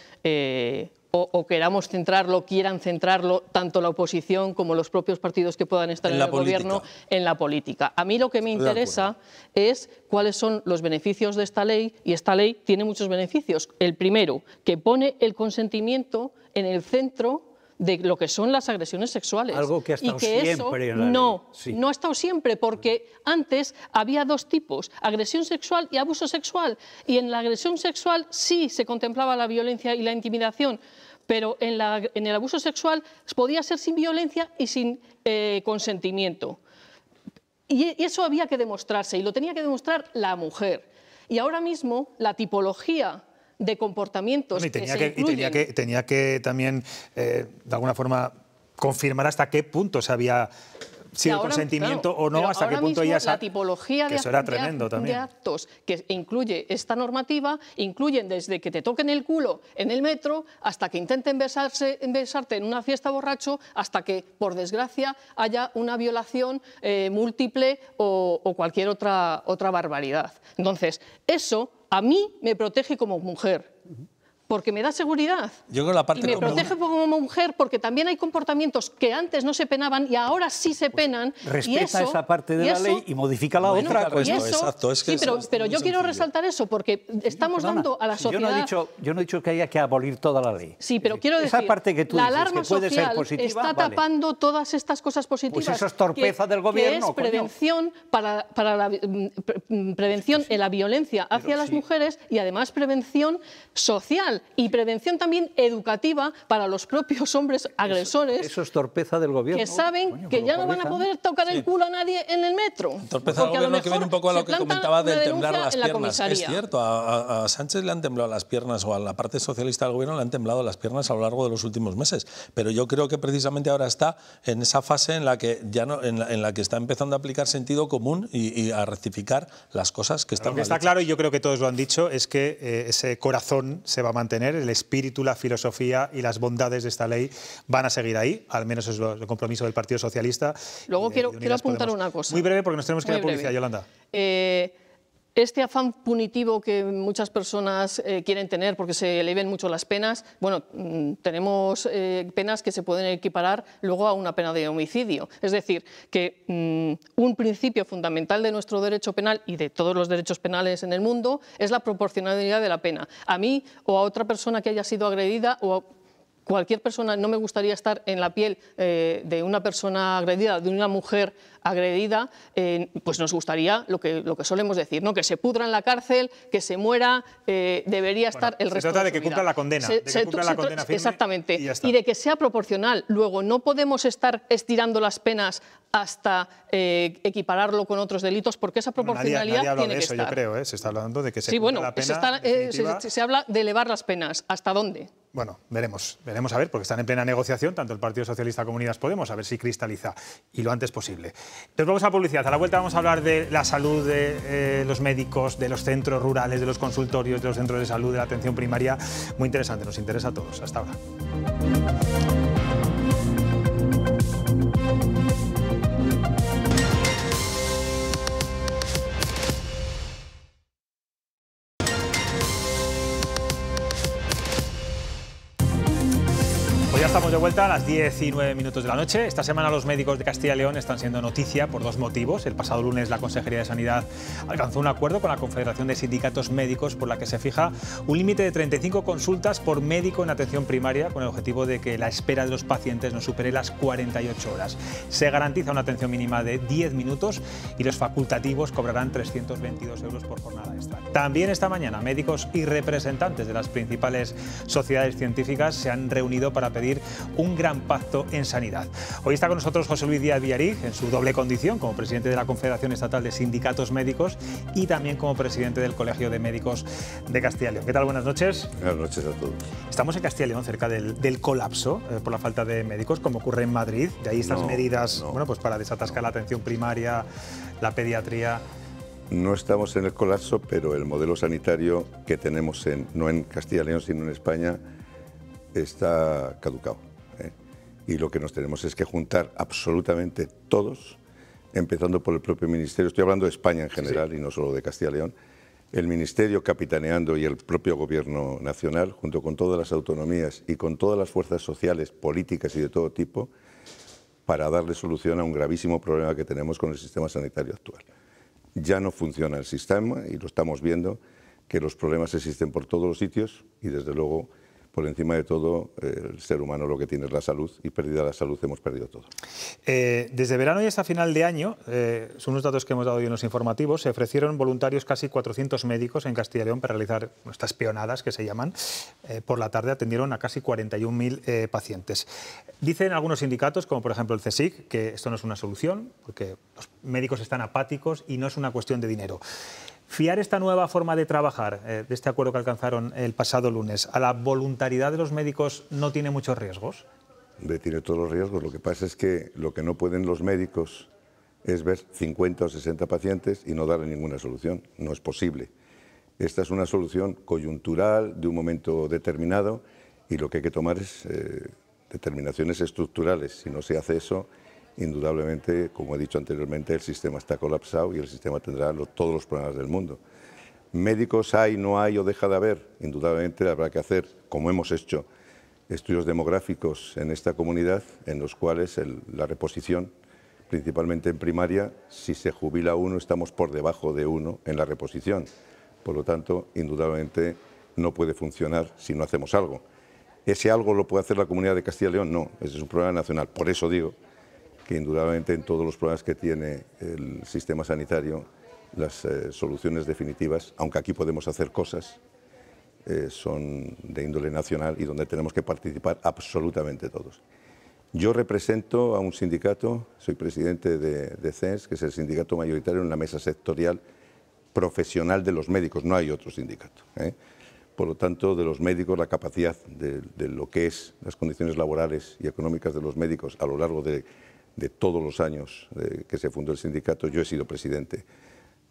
o queramos centrarlo, quieran centrarlo, tanto la oposición como los propios partidos que puedan estar en el gobierno, en la política. A mí lo que me interesa es cuáles son los beneficios de esta ley, y esta ley tiene muchos beneficios. El primero, que pone el consentimiento en el centro de lo que son las agresiones sexuales. Algo que ha estado siempre en la ley. No ha estado siempre, porque antes había dos tipos, agresión sexual y abuso sexual. Y en la agresión sexual sí se contemplaba la violencia y la intimidación, pero en el abuso sexual podía ser sin violencia y sin consentimiento. Y eso había que demostrarse, y lo tenía que demostrar la mujer. Y ahora mismo la tipología de comportamientos tenía que también, de alguna forma, confirmar hasta qué punto se había sido consentimiento o no, hasta qué punto ya la tipología de actos que incluye esta normativa incluyen desde que te toquen el culo en el metro hasta que intenten besarte en una fiesta borracho, hasta que, por desgracia, haya una violación múltiple o cualquier otra barbaridad. Entonces, eso a mí me protege como mujer, porque me da seguridad. Yo creo la parte y me protege como mujer porque también hay comportamientos que antes no se penaban y ahora sí se penan. Respeta esa parte de la ley y modifica la otra. Exacto, sí, pero yo quiero resaltar eso porque estamos dando a la sociedad... Yo no he dicho que haya que abolir toda la ley. Sí, pero quiero decir, esa parte que tú la dices, alarma que puede social ser positiva, está tapando todas estas cosas positivas. Pues eso es torpeza del gobierno. Que es prevención para la prevención en la violencia hacia las mujeres, y además prevención social y prevención también educativa para los propios hombres agresores. Eso es torpeza del gobierno. Que saben que ya no van a poder tocar el culo a nadie en el metro. Torpeza del gobierno, que viene un poco a lo que comentaba del temblar las piernas. Es cierto, a Sánchez le han temblado las piernas, o a la parte socialista del gobierno le han temblado las piernas a lo largo de los últimos meses. Pero yo creo que precisamente ahora está en esa fase en la que ya no, en la que está empezando a aplicar sentido común y a rectificar las cosas que están mal. Lo que está claro, y yo creo que todos lo han dicho, es que ese corazón se va a mantener, el espíritu, la filosofía y las bondades de esta ley van a seguir ahí, al menos es el compromiso del Partido Socialista. Luego quiero apuntar una cosa. Muy breve, porque nos tenemos que ir a publicidad, Yolanda. Este afán punitivo que muchas personas quieren tener porque se eleven mucho las penas, bueno, tenemos penas que se pueden equiparar luego a una pena de homicidio. Es decir, que un principio fundamental de nuestro derecho penal y de todos los derechos penales en el mundo es la proporcionalidad de la pena. A mí o a otra persona que haya sido agredida o a cualquier persona, no me gustaría estar en la piel de una persona agredida, de una mujer agredida, pues nos gustaría lo que solemos decir, ¿no? Que se pudra en la cárcel, que se muera, debería estar el resto de su vida. Se trata de que cumpla la condena, firme. Exactamente, y de que sea proporcional. Luego, no podemos estar estirando las penas hasta equipararlo con otros delitos, porque esa proporcionalidad nadie habla tiene de que eso, estar. Yo creo, se está hablando de que se cumpla la pena. Se habla de elevar las penas. ¿Hasta dónde? Bueno, veremos a ver, porque están en plena negociación, tanto el Partido Socialista como Unidas Podemos, a ver si cristaliza, y lo antes posible. Entonces vamos a publicidad. A la vuelta vamos a hablar de la salud de los médicos, de los centros rurales, de los consultorios, de los centros de salud, de la atención primaria. Muy interesante, nos interesa a todos. Hasta ahora. de vuelta a las 10:09 de la noche. Esta semana los médicos de Castilla y León están siendo noticia por dos motivos. El pasado lunes la Consejería de Sanidad alcanzó un acuerdo con la Confederación de Sindicatos Médicos por la que se fija un límite de 35 consultas por médico en atención primaria con el objetivo de que la espera de los pacientes no supere las 48 horas. Se garantiza una atención mínima de 10 minutos y los facultativos cobrarán 322 euros por jornada extra. También esta mañana médicos y representantes de las principales sociedades científicas se han reunido para pedir un gran pacto en sanidad. Hoy está con nosotros José Luis Díaz Villarij en su doble condición como presidente de la Confederación Estatal de Sindicatos Médicos y también como presidente del Colegio de Médicos de Castilla y León. ¿Qué tal? Buenas noches. Buenas noches a todos. Estamos en Castilla y León cerca del colapso por la falta de médicos, como ocurre en Madrid. De ahí estas medidas bueno, pues para desatascar la atención primaria, la pediatría. No estamos en el colapso, pero el modelo sanitario que tenemos no en Castilla y León, sino en España, está caducado. Y lo que nos tenemos es que juntar absolutamente todos, empezando por el propio Ministerio, estoy hablando de España en general y no solo de Castilla y León, el Ministerio capitaneando y el propio Gobierno nacional, junto con todas las autonomías y con todas las fuerzas sociales, políticas y de todo tipo, para darle solución a un gravísimo problema que tenemos con el sistema sanitario actual. Ya no funciona el sistema y lo estamos viendo, que los problemas existen por todos los sitios y desde luego por encima de todo el ser humano lo que tiene es la salud y perdida la salud hemos perdido todo. Desde verano y hasta final de año, son unos datos que hemos dado hoy en los informativos, se ofrecieron voluntarios casi 400 médicos en Castilla y León para realizar estas peonadas que se llaman. Por la tarde atendieron a casi 41.000 pacientes. Dicen algunos sindicatos, como por ejemplo el CSIC, que esto no es una solución, porque los médicos están apáticos y no es una cuestión de dinero. ¿Fiar esta nueva forma de trabajar, de este acuerdo que alcanzaron el pasado lunes, a la voluntariedad de los médicos no tiene muchos riesgos? Tiene todos los riesgos. Lo que pasa es que lo que no pueden los médicos es ver 50 o 60 pacientes y no darle ninguna solución. No es posible. Esta es una solución coyuntural de un momento determinado y lo que hay que tomar es determinaciones estructurales. Si no se hace eso, indudablemente, como he dicho anteriormente, el sistema está colapsado y el sistema tendrá todos los problemas del mundo. Médicos hay, no hay o deja de haber. Indudablemente habrá que hacer, como hemos hecho, estudios demográficos en esta comunidad, en los cuales la reposición, principalmente en primaria, si se jubila uno, estamos por debajo de uno en la reposición. Por lo tanto, indudablemente no puede funcionar si no hacemos algo. ¿Ese algo lo puede hacer la Comunidad de Castilla y León? No, ese es un problema nacional. Por eso digo que indudablemente en todos los problemas que tiene el sistema sanitario, las soluciones definitivas, aunque aquí podemos hacer cosas, son de índole nacional y donde tenemos que participar absolutamente todos. Yo represento a un sindicato, soy presidente de CENS, que es el sindicato mayoritario en la mesa sectorial profesional de los médicos, no hay otro sindicato. Por lo tanto, de los médicos, la capacidad de lo que es las condiciones laborales y económicas de los médicos a lo largo de todos los años que se fundó el sindicato, yo he sido presidente.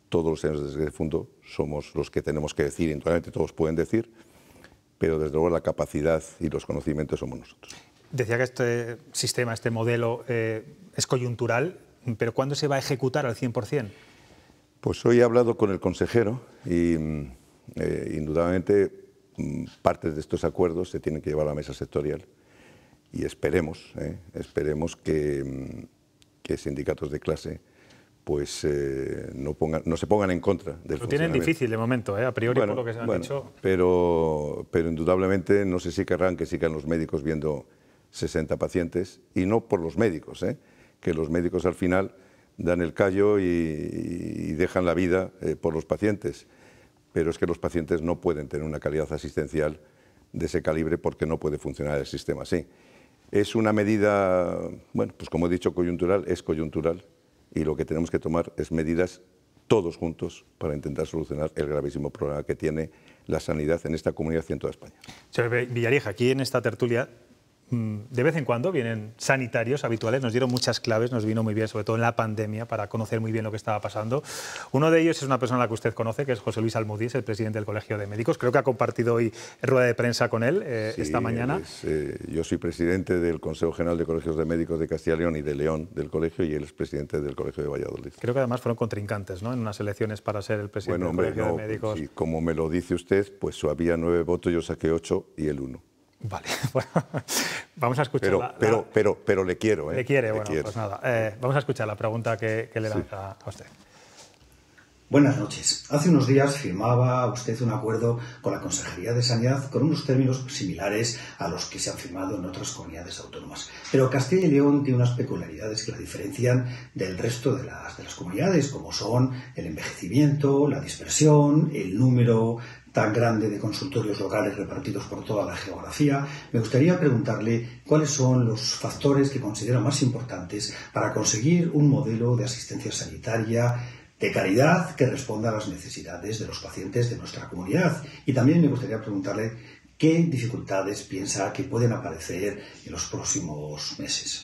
Todos los años desde que se fundó somos los que tenemos que decir, indudablemente todos pueden decir, pero desde luego la capacidad y los conocimientos somos nosotros. Decía que este sistema, este modelo es coyuntural, pero ¿cuándo se va a ejecutar al 100%? Pues hoy he hablado con el consejero y indudablemente partes de estos acuerdos se tienen que llevar a la mesa sectorial. Y esperemos que sindicatos de clase pues, no se pongan en contra del Lo tienen difícil de momento, a priori, por lo que se han dicho. Pero indudablemente no sé si querrán que sigan los médicos viendo 60 pacientes, y no por los médicos, que los médicos al final dan el callo y dejan la vida por los pacientes. Pero es que los pacientes no pueden tener una calidad asistencial de ese calibre porque no puede funcionar el sistema así. Es una medida, bueno, pues como he dicho, coyuntural, es coyuntural y lo que tenemos que tomar es medidas todos juntos para intentar solucionar el gravísimo problema que tiene la sanidad en esta comunidad y en toda España. Señor Villarij, aquí en esta tertulia de vez en cuando vienen sanitarios habituales, nos dieron muchas claves, nos vino muy bien, sobre todo en la pandemia, para conocer muy bien lo que estaba pasando. Uno de ellos es una persona a la que usted conoce, que es José Luis Almudís, el presidente del Colegio de Médicos. Creo que ha compartido hoy rueda de prensa con él esta mañana. Yo soy presidente del Consejo General de Colegios de Médicos de Castilla y León y de León del colegio, y él es presidente del Colegio de Valladolid. Creo que además fueron contrincantes, ¿no?, en unas elecciones para ser el presidente del Colegio de Médicos. Y como me lo dice usted, pues había 9 votos, yo saqué 8 y él 1. Vale, bueno, vamos a escuchar pero le quiero. Le quiere, bueno, pues nada. Vamos a escuchar la pregunta que le lanza a usted. Buenas noches. Hace unos días firmaba usted un acuerdo con la Consejería de Sanidad con unos términos similares a los que se han firmado en otras comunidades autónomas. Pero Castilla y León tiene unas peculiaridades que la diferencian del resto de las comunidades, como son el envejecimiento, la dispersión, el número tan grande de consultorios locales repartidos por toda la geografía. Me gustaría preguntarle cuáles son los factores que considera más importantes para conseguir un modelo de asistencia sanitaria de calidad que responda a las necesidades de los pacientes de nuestra comunidad. Y también me gustaría preguntarle qué dificultades piensa que pueden aparecer en los próximos meses.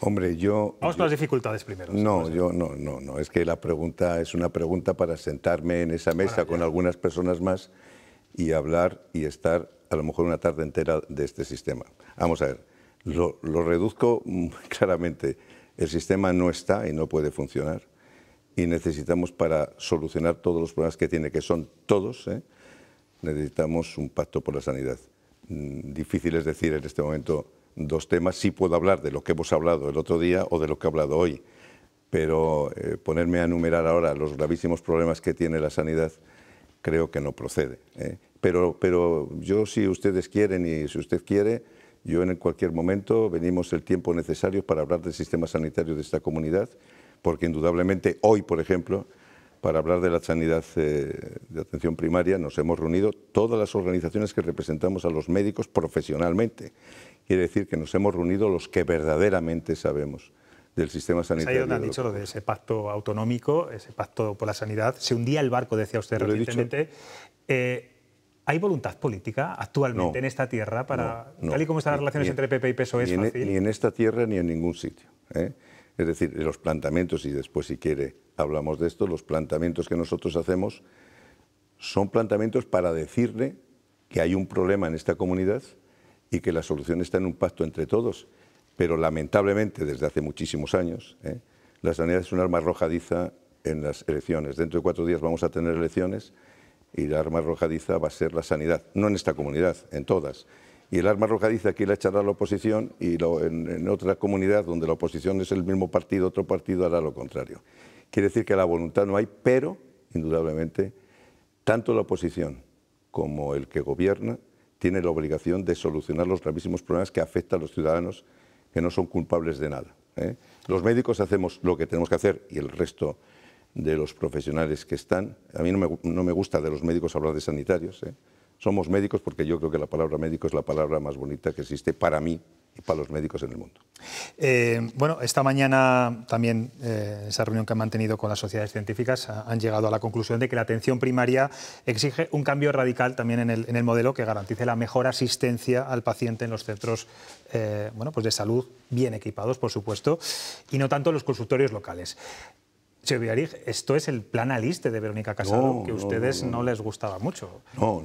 Hombre, Vamos con las dificultades primero. No, no. Es que la pregunta es una pregunta para sentarme en esa mesa con algunas personas más y hablar y estar a lo mejor una tarde entera de este sistema. Vamos a ver, lo reduzco claramente. El sistema no está y no puede funcionar. Y necesitamos, para solucionar todos los problemas que tiene, que son todos, necesitamos un pacto por la sanidad. Difícil es decir en este momento dos temas. Sí puedo hablar de lo que hemos hablado el otro día o de lo que he hablado hoy, pero ponerme a enumerar ahora los gravísimos problemas que tiene la sanidad creo que no procede. Pero yo, si ustedes quieren y si usted quiere, yo en cualquier momento venimos el tiempo necesario para hablar del sistema sanitario de esta comunidad, porque indudablemente hoy, por ejemplo, para hablar de la sanidad de atención primaria, nos hemos reunido todas las organizaciones que representamos a los médicos profesionalmente. Quiere decir que nos hemos reunido los que verdaderamente sabemos del sistema sanitario. Es ahí donde han dicho lo de ese pacto autonómico, ese pacto por la sanidad. Se hundía el barco, decía usted recientemente. ¿Hay voluntad política actualmente en esta tierra para, tal y como están las relaciones entre PP y PSOE, es fácil? Ni en esta tierra ni en ningún sitio. Es decir, los planteamientos, y después si quiere hablamos de esto, los planteamientos que nosotros hacemos son planteamientos para decirle que hay un problema en esta comunidad y que la solución está en un pacto entre todos. Pero lamentablemente, desde hace muchísimos años, la sanidad es un arma arrojadiza en las elecciones. Dentro de 4 días vamos a tener elecciones y la arma arrojadiza va a ser la sanidad, no en esta comunidad, en todas. Y el arma arrojadiza aquí la echará la oposición y en otra comunidad donde la oposición es el mismo partido, otro partido hará lo contrario. Quiere decir que la voluntad no hay, pero, indudablemente, tanto la oposición como el que gobierna tiene la obligación de solucionar los gravísimos problemas que afectan a los ciudadanos que no son culpables de nada. Los médicos hacemos lo que tenemos que hacer y el resto de los profesionales que están. A mí no me gusta de los médicos hablar de sanitarios. Somos médicos porque yo creo que la palabra médico es la palabra más bonita que existe para mí y para los médicos en el mundo. Bueno, esta mañana también, esa reunión que han mantenido con las sociedades científicas, han llegado a la conclusión de que la atención primaria exige un cambio radical también en el modelo que garantice la mejor asistencia al paciente en los centros pues de salud, bien equipados, por supuesto, y no tanto en los consultorios locales. Señor Villarig, esto es el plan Aliste de Verónica Casado, que a ustedes no les gustaba mucho. No.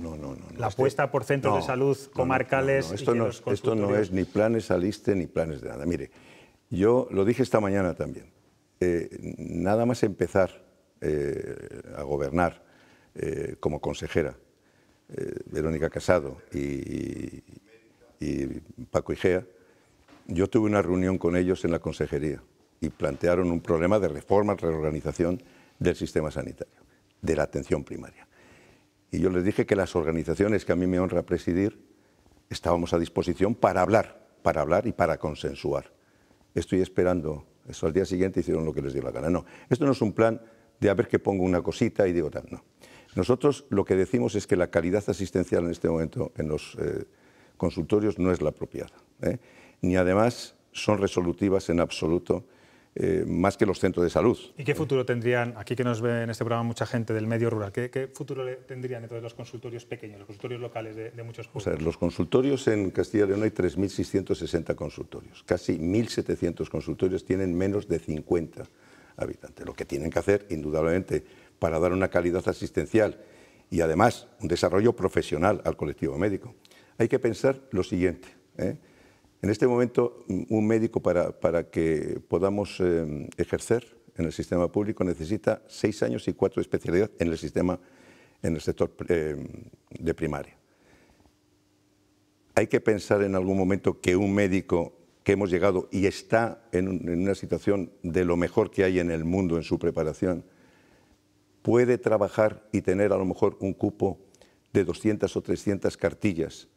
La apuesta por centros de salud comarcales. Esto no es ni planes Aliste ni planes de nada. Mire, yo lo dije esta mañana también. Nada más empezar a gobernar como consejera, Verónica Casado y Paco Igea, yo tuve una reunión con ellos en la consejería y plantearon un problema de reforma, reorganización del sistema sanitario, de la atención primaria. Y yo les dije que las organizaciones que a mí me honra presidir estábamos a disposición para hablar y para consensuar. Estoy esperando eso. Al día siguiente hicieron lo que les dio la gana. No, esto no es un plan de a ver que pongo una cosita y digo tal, no. Nosotros lo que decimos es que la calidad asistencial en este momento en los consultorios no es la apropiada, ni además son resolutivas en absoluto, más que los centros de salud. ¿Y qué futuro tendrían, aquí que nos ve en este programa mucha gente del medio rural, qué futuro tendrían entonces los consultorios pequeños, los consultorios locales de muchos pueblos? O sea, los consultorios en Castilla y León hay 3.660 consultorios. Casi 1.700 consultorios tienen menos de 50 habitantes. Lo que tienen que hacer, indudablemente, para dar una calidad asistencial y además un desarrollo profesional al colectivo médico, hay que pensar lo siguiente. En este momento, un médico para que podamos ejercer en el sistema público necesita 6 años y 4 especialidades en el sector de primaria. hay que pensar en algún momento que un médico que hemos llegado y está en una situación de lo mejor que hay en el mundo en su preparación, puede trabajar y tener a lo mejor un cupo de 200 o 300 cartillas,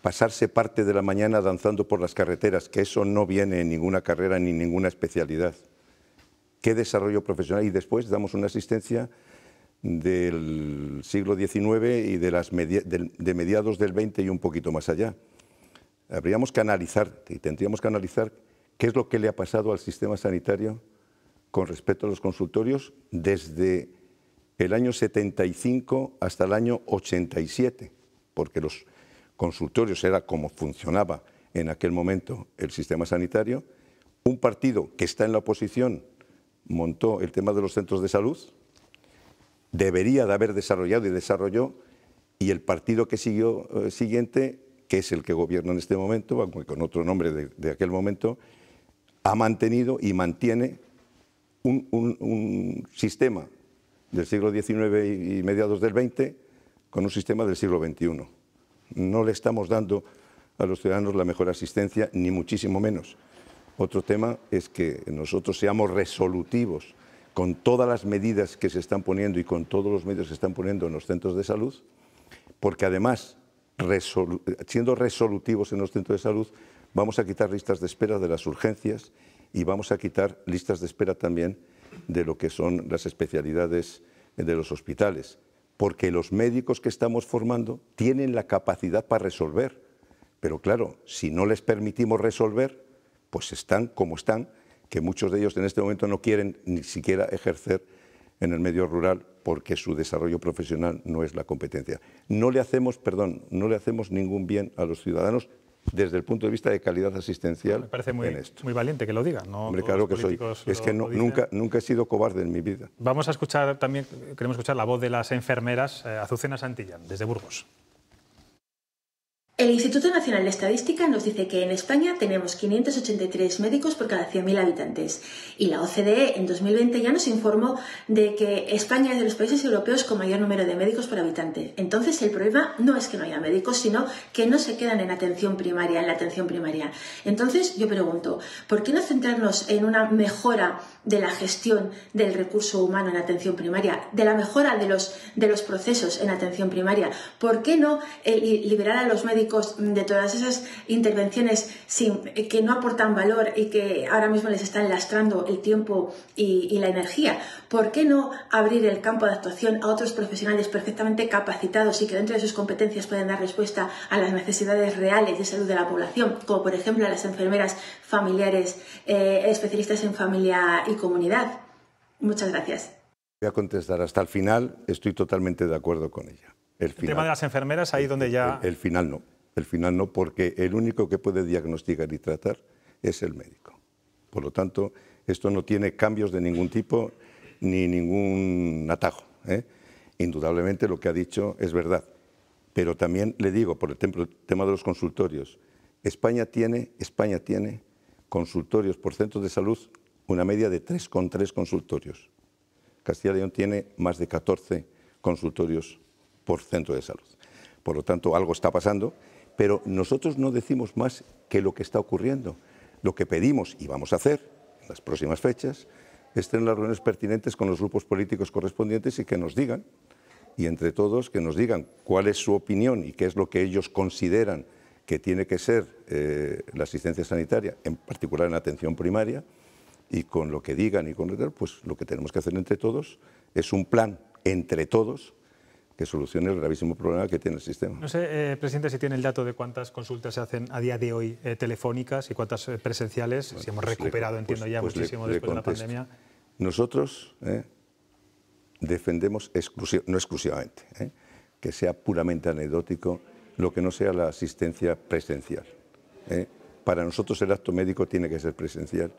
pasarse parte de la mañana danzando por las carreteras, que eso no viene en ninguna carrera ni en ninguna especialidad. ¿Qué desarrollo profesional? Y después damos una asistencia del siglo XIX y de mediados del XX y un poquito más allá. Habríamos que analizar, y tendríamos que analizar qué es lo que le ha pasado al sistema sanitario con respecto a los consultorios desde el año 75 hasta el año 87, porque los consultorios era como funcionaba en aquel momento el sistema sanitario. Un partido que está en la oposición montó el tema de los centros de salud, debería de haber desarrollado y desarrolló, y el partido que siguió siguiente, que es el que gobierna en este momento, aunque con otro nombre de aquel momento, ha mantenido y mantiene un sistema del siglo XIX y mediados del XX con un sistema del siglo XXI. No le estamos dando a los ciudadanos la mejor asistencia, ni muchísimo menos. Otro tema es que nosotros seamos resolutivos con todas las medidas que se están poniendo y con todos los medios que se están poniendo en los centros de salud, porque además, siendo resolutivos en los centros de salud, vamos a quitar listas de espera de las urgencias y vamos a quitar listas de espera también de lo que son las especialidades de los hospitales, porque los médicos que estamos formando tienen la capacidad para resolver, pero claro, si no les permitimos resolver, pues están como están, que muchos de ellos en este momento no quieren ni siquiera ejercer en el medio rural porque su desarrollo profesional no es la competencia. No le hacemos ningún bien a los ciudadanos desde el punto de vista de calidad asistencial. Me parece muy valiente que lo diga. No, hombre, claro que soy. Es que nunca he sido cobarde en mi vida. Vamos a escuchar también, queremos escuchar la voz de las enfermeras, Azucena Santillán, desde Burgos. El Instituto Nacional de Estadística nos dice que en España tenemos 583 médicos por cada 100.000 habitantes y la OCDE en 2020 ya nos informó de que España es de los países europeos con mayor número de médicos por habitante. Entonces el problema no es que no haya médicos, sino que no se quedan en la atención primaria. Entonces yo pregunto, ¿por qué no centrarnos en una mejora de la gestión del recurso humano en atención primaria, de la mejora de los procesos en atención primaria? ¿Por qué no liberar a los médicos de todas esas intervenciones que no aportan valor y que ahora mismo les están lastrando el tiempo y la energía? ¿Por qué no abrir el campo de actuación a otros profesionales perfectamente capacitados y que dentro de sus competencias pueden dar respuesta a las necesidades reales de salud de la población, como por ejemplo a las enfermeras familiares, especialistas en familia y comunidad? Muchas gracias. Voy a contestar hasta el final, estoy totalmente de acuerdo con ella. El tema de las enfermeras, ahí donde ya... El final no, porque el único que puede diagnosticar y tratar es el médico. Por lo tanto, esto no tiene cambios de ningún tipo ni ningún atajo, ¿eh? Indudablemente lo que ha dicho es verdad, pero también le digo, por ejemplo, el tema de los consultorios. España tiene consultorios por centros de salud, una media de 3,3 consultorios. Castilla y León tiene más de 14 consultorios por centro de salud. Por lo tanto, algo está pasando, pero nosotros no decimos más que lo que está ocurriendo. Lo que pedimos, y vamos a hacer en las próximas fechas, es tener las reuniones pertinentes con los grupos políticos correspondientes y que nos digan, y entre todos, que nos digan cuál es su opinión y qué es lo que ellos consideran que tiene que ser la asistencia sanitaria, en particular en la atención primaria, y con lo que digan y con lo que, pues lo que tenemos que hacer entre todos es un plan entre todos que solucione el gravísimo problema que tiene el sistema. No sé, presidente, si tiene el dato de cuántas consultas se hacen a día de hoy telefónicas y cuántas presenciales, si hemos recuperado, entiendo ya, muchísimo después de la pandemia. Nosotros defendemos, no exclusivamente, que sea puramente anecdótico lo que no sea la asistencia presencial. Para nosotros el acto médico tiene que ser presencial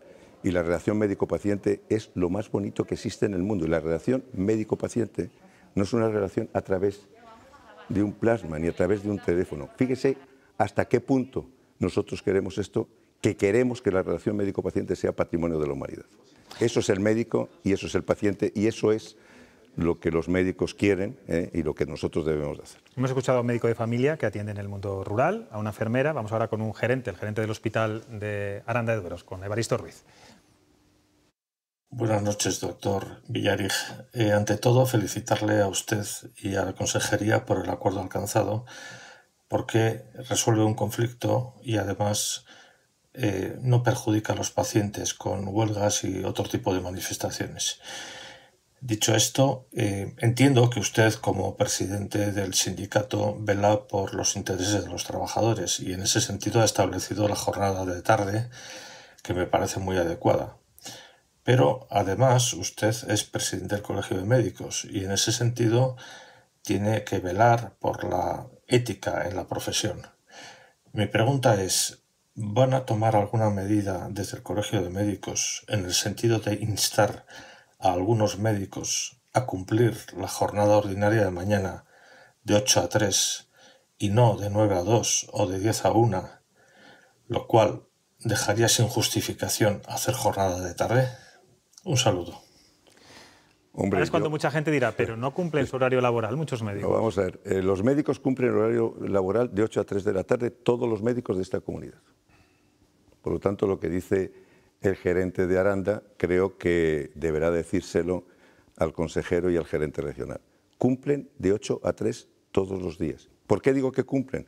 y la relación médico-paciente es lo más bonito que existe en el mundo. Y la relación médico-paciente no es una relación a través de un plasma ni a través de un teléfono. Fíjese hasta qué punto nosotros queremos esto, que queremos que la relación médico-paciente sea patrimonio de la humanidad. Eso es el médico y eso es el paciente y eso es lo que los médicos quieren y lo que nosotros debemos de hacer. Hemos escuchado a un médico de familia que atiende en el mundo rural, a una enfermera. Vamos ahora con un gerente, el gerente del hospital de Aranda de Duero, con Evaristo Ruiz. Buenas noches, doctor Villarig. Ante todo, felicitarle a usted y a la consejería por el acuerdo alcanzado, porque resuelve un conflicto y además no perjudica a los pacientes con huelgas y otro tipo de manifestaciones. Dicho esto, entiendo que usted, como presidente del sindicato, vela por los intereses de los trabajadores y en ese sentido ha establecido la jornada de tarde, que me parece muy adecuada. Pero además usted es presidente del Colegio de Médicos y en ese sentido tiene que velar por la ética en la profesión. Mi pregunta es, ¿van a tomar alguna medida desde el Colegio de Médicos en el sentido de instar a algunos médicos a cumplir la jornada ordinaria de mañana de 8 a 3 y no de 9 a 2 o de 10 a 1, lo cual dejaría sin justificación hacer jornada de tarde? Un saludo. Hombre, es cuando mucha gente dirá, pero no cumplen su horario laboral muchos médicos. No, vamos a ver, los médicos cumplen el horario laboral de 8 a 3 de la tarde, todos los médicos de esta comunidad. Por lo tanto, lo que dice el gerente de Aranda, creo que deberá decírselo al consejero y al gerente regional. Cumplen de 8 a 3 todos los días. ¿Por qué digo que cumplen?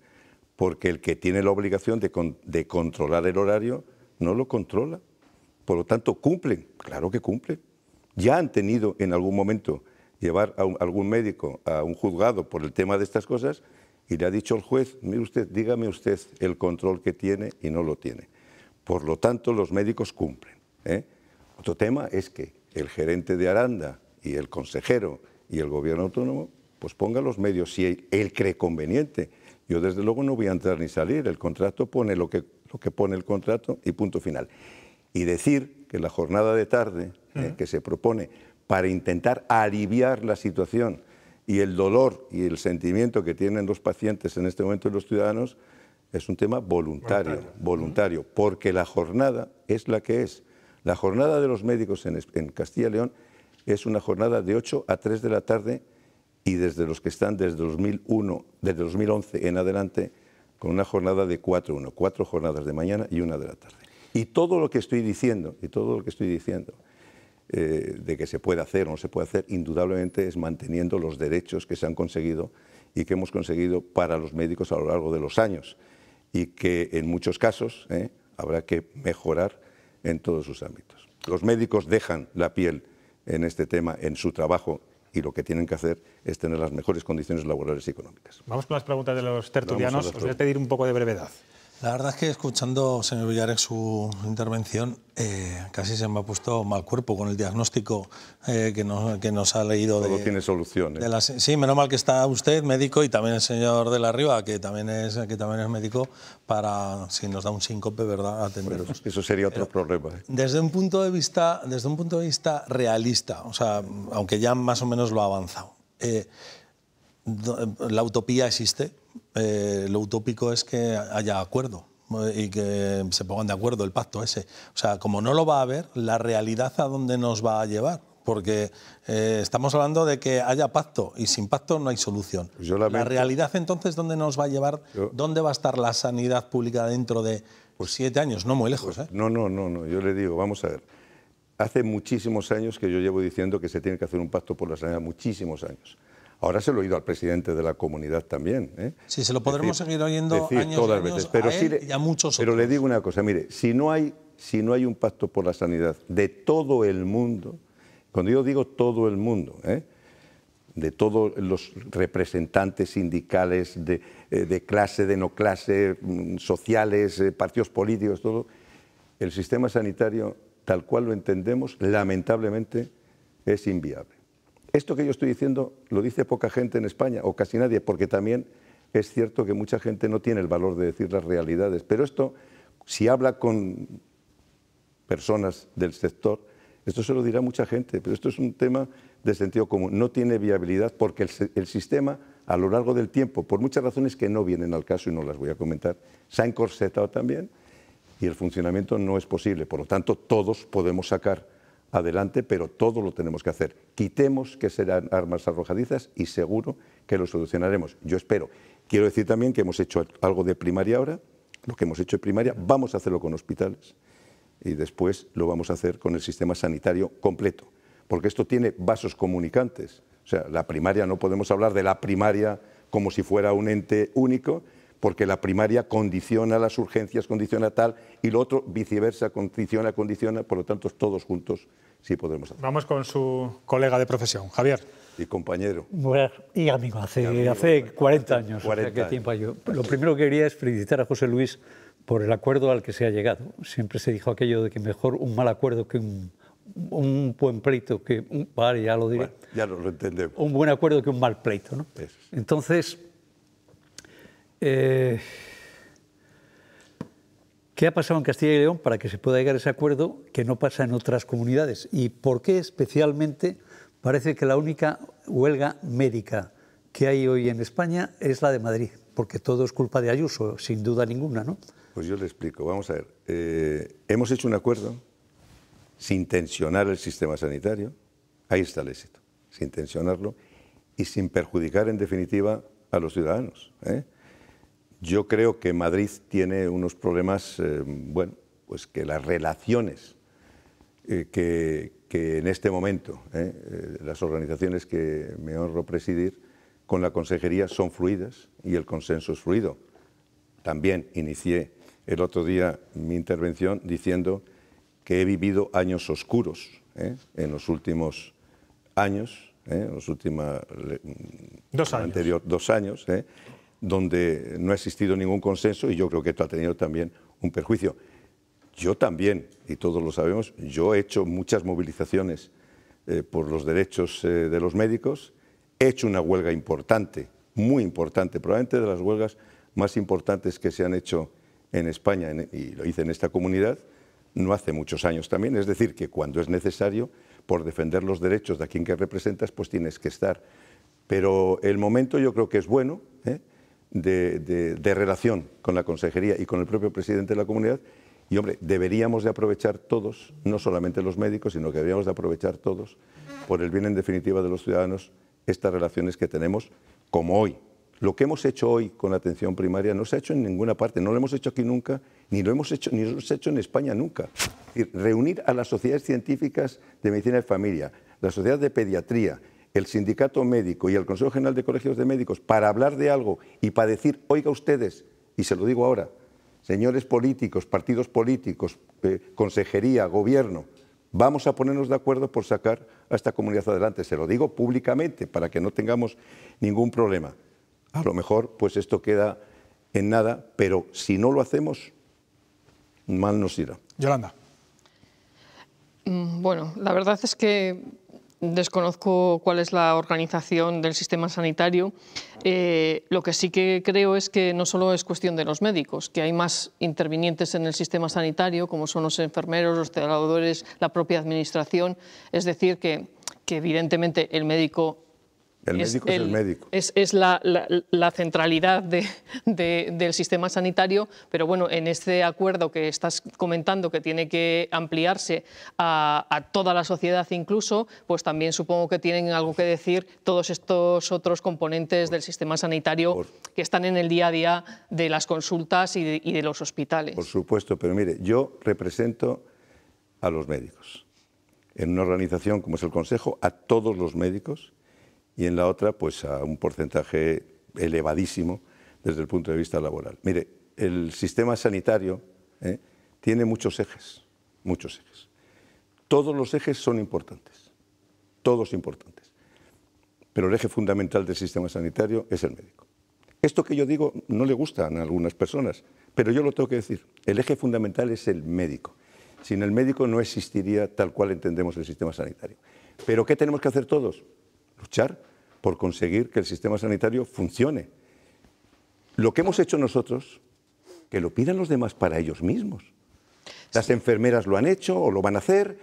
Porque el que tiene la obligación de controlar el horario no lo controla. Por lo tanto, cumplen, claro que cumplen. Ya han tenido en algún momento llevar a algún médico a un juzgado por el tema de estas cosas y le ha dicho el juez, mire usted, dígame usted el control que tiene y no lo tiene. Por lo tanto, los médicos cumplen. Otro tema es que el gerente de Aranda y el consejero y el gobierno autónomo pues pongan los medios si él cree conveniente. Yo desde luego no voy a entrar ni salir, el contrato pone lo que pone el contrato y punto final. Y decir que la jornada de tarde que se propone para intentar aliviar la situación y el dolor y el sentimiento que tienen los pacientes en este momento y los ciudadanos es un tema voluntario, porque la jornada es la que es. La jornada de los médicos en Castilla y León es una jornada de 8 a 3 de la tarde y desde los que están desde 2011 en adelante con una jornada de 4-1, 4 jornadas de mañana y 1 de la tarde. Y todo lo que estoy diciendo, de que se puede hacer o no se puede hacer, indudablemente es manteniendo los derechos que se han conseguido y que hemos conseguido para los médicos a lo largo de los años y que en muchos casos habrá que mejorar en todos sus ámbitos. Los médicos dejan la piel en este tema, en su trabajo, y lo que tienen que hacer es tener las mejores condiciones laborales y económicas. Vamos con las preguntas de los tertulianos. Os voy a pedir un poco de brevedad. La verdad es que escuchando, señor Villarig, su intervención, casi se me ha puesto mal cuerpo con el diagnóstico que nos ha leído. Todo tiene solución. Sí, menos mal que está usted, médico, y también el señor de la Riva, que también es médico, para, si nos da un síncope, ¿verdad?, atendernos. Bueno, eso sería otro problema. Desde un punto de vista realista, o sea, aunque ya más o menos lo ha avanzado, la utopía existe. Lo utópico es que haya acuerdo y que se pongan de acuerdo, el pacto ese. O sea, como no lo va a haber, la realidad a dónde nos va a llevar. Porque estamos hablando de que haya pacto y sin pacto no hay solución. La realidad entonces, ¿dónde nos va a llevar? ¿Dónde va a estar la sanidad pública dentro de 7 años? No muy lejos. No, yo le digo, vamos a ver. Hace muchísimos años que yo llevo diciendo que se tiene que hacer un pacto por la sanidad, muchísimos años. Ahora se lo he oído al presidente de la comunidad también. Sí, se lo podremos seguir oyendo años todas y años veces, pero a él y a muchos otros. Pero le digo una cosa, mire, si no hay un pacto por la sanidad de todo el mundo, cuando yo digo todo el mundo, de todos los representantes sindicales, de clase, de no clase, sociales, partidos políticos, todo, el sistema sanitario, tal cual lo entendemos, lamentablemente es inviable. Esto que yo estoy diciendo lo dice poca gente en España, o casi nadie, porque también es cierto que mucha gente no tiene el valor de decir las realidades. Pero esto, si habla con personas del sector, esto se lo dirá mucha gente, pero esto es un tema de sentido común. No tiene viabilidad porque el sistema, a lo largo del tiempo, por muchas razones que no vienen al caso y no las voy a comentar, se ha encorsetado también y el funcionamiento no es posible. Por lo tanto, todos podemos sacar adelante, pero todo lo tenemos que hacer. Quitemos que serán armas arrojadizas y seguro que lo solucionaremos. Yo espero. Quiero decir también que hemos hecho algo de primaria ahora, lo que hemos hecho en primaria, vamos a hacerlo con hospitales y después lo vamos a hacer con el sistema sanitario completo, porque esto tiene vasos comunicantes. O sea, la primaria, no podemos hablar de la primaria como si fuera un ente único, porque la primaria condiciona las urgencias, condiciona tal, y lo otro viceversa, condiciona, por lo tanto todos juntos sí podremos hacer. Vamos con su colega de profesión, Javier. Y compañero. Bueno, y amigo, hace 40 años. 40 o sea, ¿qué tiempo yo? Lo primero que quería es felicitar a José Luis por el acuerdo al que se ha llegado. Siempre se dijo aquello de que mejor un mal acuerdo que un buen pleito, que vale, ya lo diré. Bueno, ya lo entendemos. Un buen acuerdo que un mal pleito, ¿no? Eso. Entonces, ¿qué ha pasado en Castilla y León para que se pueda llegar a ese acuerdo que no pasa en otras comunidades? ¿Y por qué especialmente parece que la única huelga médica que hay hoy en España es la de Madrid? Porque todo es culpa de Ayuso, sin duda ninguna, ¿no? Pues yo le explico. Vamos a ver. Hemos hecho un acuerdo sin tensionar el sistema sanitario. Ahí está el éxito. Sin tensionarlo y sin perjudicar, en definitiva, a los ciudadanos, ¿eh? Yo creo que Madrid tiene unos problemas, bueno, pues que las relaciones que en este momento las organizaciones que me honro presidir con la consejería son fluidas y el consenso es fluido. También inicié el otro día mi intervención diciendo que he vivido años oscuros en los últimos años, en los últimos 2 años, donde no ha existido ningún consenso y yo creo que esto ha tenido también un perjuicio. Yo también, y todos lo sabemos, yo he hecho muchas movilizaciones por los derechos de los médicos, he hecho una huelga importante, muy importante, probablemente de las huelgas más importantes que se han hecho en España, y lo hice en esta comunidad, no hace muchos años también, es decir, que cuando es necesario, por defender los derechos de a quien que representas, pues tienes que estar. Pero el momento yo creo que es bueno, de relación con la consejería y con el propio presidente de la comunidad, y hombre, deberíamos de aprovechar todos, no solamente los médicos, sino que deberíamos de aprovechar todos, por el bien en definitiva de los ciudadanos, estas relaciones que tenemos, como hoy. Lo que hemos hecho hoy con la atención primaria no se ha hecho en ninguna parte, no lo hemos hecho aquí nunca, ni lo hemos hecho en España nunca. Es decir, reunir a las sociedades científicas de medicina de familia, la sociedad de pediatría, el sindicato médico y el Consejo General de Colegios de Médicos para hablar de algo y para decir, oiga ustedes, y se lo digo ahora, señores políticos, partidos políticos, consejería, gobierno, vamos a ponernos de acuerdo por sacar a esta comunidad adelante. Se lo digo públicamente para que no tengamos ningún problema. A lo mejor pues esto queda en nada, pero si no lo hacemos, mal nos irá. Yolanda. Bueno, la verdad es que desconozco cuál es la organización del sistema sanitario. Lo que sí que creo es que no solo es cuestión de los médicos, que hay más intervinientes en el sistema sanitario, como son los enfermeros, los celadores, la propia administración. Es decir, que evidentemente el médico... Es la centralidad del sistema sanitario, pero bueno, en este acuerdo que estás comentando que tiene que ampliarse a toda la sociedad incluso, pues también supongo que tienen algo que decir todos estos otros componentes del sistema sanitario que están en el día a día de las consultas y de los hospitales. Por supuesto, pero mire, yo represento a los médicos. En una organización como es el Consejo, a todos los médicos, y en la otra, pues a un porcentaje elevadísimo desde el punto de vista laboral. Mire, el sistema sanitario tiene muchos ejes, muchos ejes. Todos los ejes son importantes, todos importantes. Pero el eje fundamental del sistema sanitario es el médico. Esto que yo digo no le gusta a algunas personas, pero yo lo tengo que decir. El eje fundamental es el médico. Sin el médico no existiría tal cual entendemos el sistema sanitario. ¿Pero qué tenemos que hacer todos? Luchar por conseguir que el sistema sanitario funcione. Lo que hemos hecho nosotros, que lo pidan los demás para ellos mismos. Las enfermeras lo han hecho o lo van a hacer,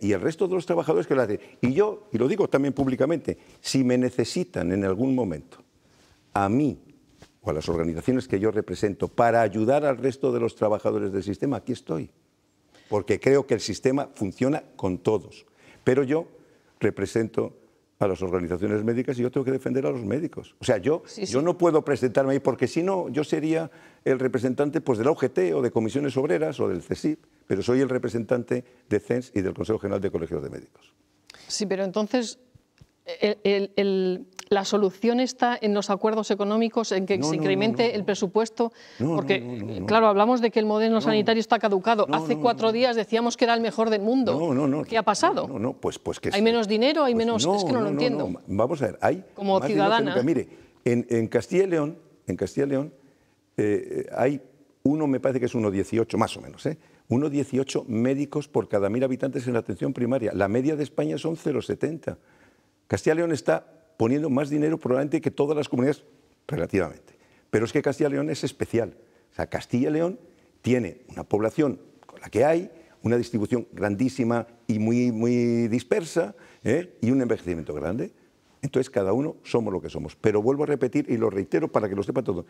y el resto de los trabajadores que lo hacen. Y yo, y lo digo también públicamente, si me necesitan en algún momento, a mí o a las organizaciones que yo represento, para ayudar al resto de los trabajadores del sistema, aquí estoy. Porque creo que el sistema funciona con todos. Pero yo represento a las organizaciones médicas y yo tengo que defender a los médicos. O sea, yo no puedo presentarme ahí porque si no, yo sería el representante pues, de la UGT o de Comisiones Obreras o del CSIC, pero soy el representante de CENS y del Consejo General de Colegios de Médicos. Sí, pero entonces la solución está en los acuerdos económicos, en que se incremente el presupuesto, porque, claro, hablamos de que el modelo sanitario está caducado. Hace 4 días decíamos que era el mejor del mundo. ¿Qué ha pasado? Pues que ¿Hay menos dinero? ¿Hay menos? Es que no lo entiendo. Vamos a ver, hay como más ciudadana. Mire, en Castilla y León, hay uno, me parece que es 1,18 más o menos, 1,18 médicos por cada 1.000 habitantes en la atención primaria. La media de España son 0,70. Castilla y León está poniendo más dinero probablemente que todas las comunidades, relativamente. Pero es que Castilla y León es especial. O sea, Castilla y León tiene una población con la que hay, una distribución grandísima y muy dispersa, y un envejecimiento grande. Entonces, cada uno somos lo que somos. Pero vuelvo a repetir y lo reitero para que lo sepa todo.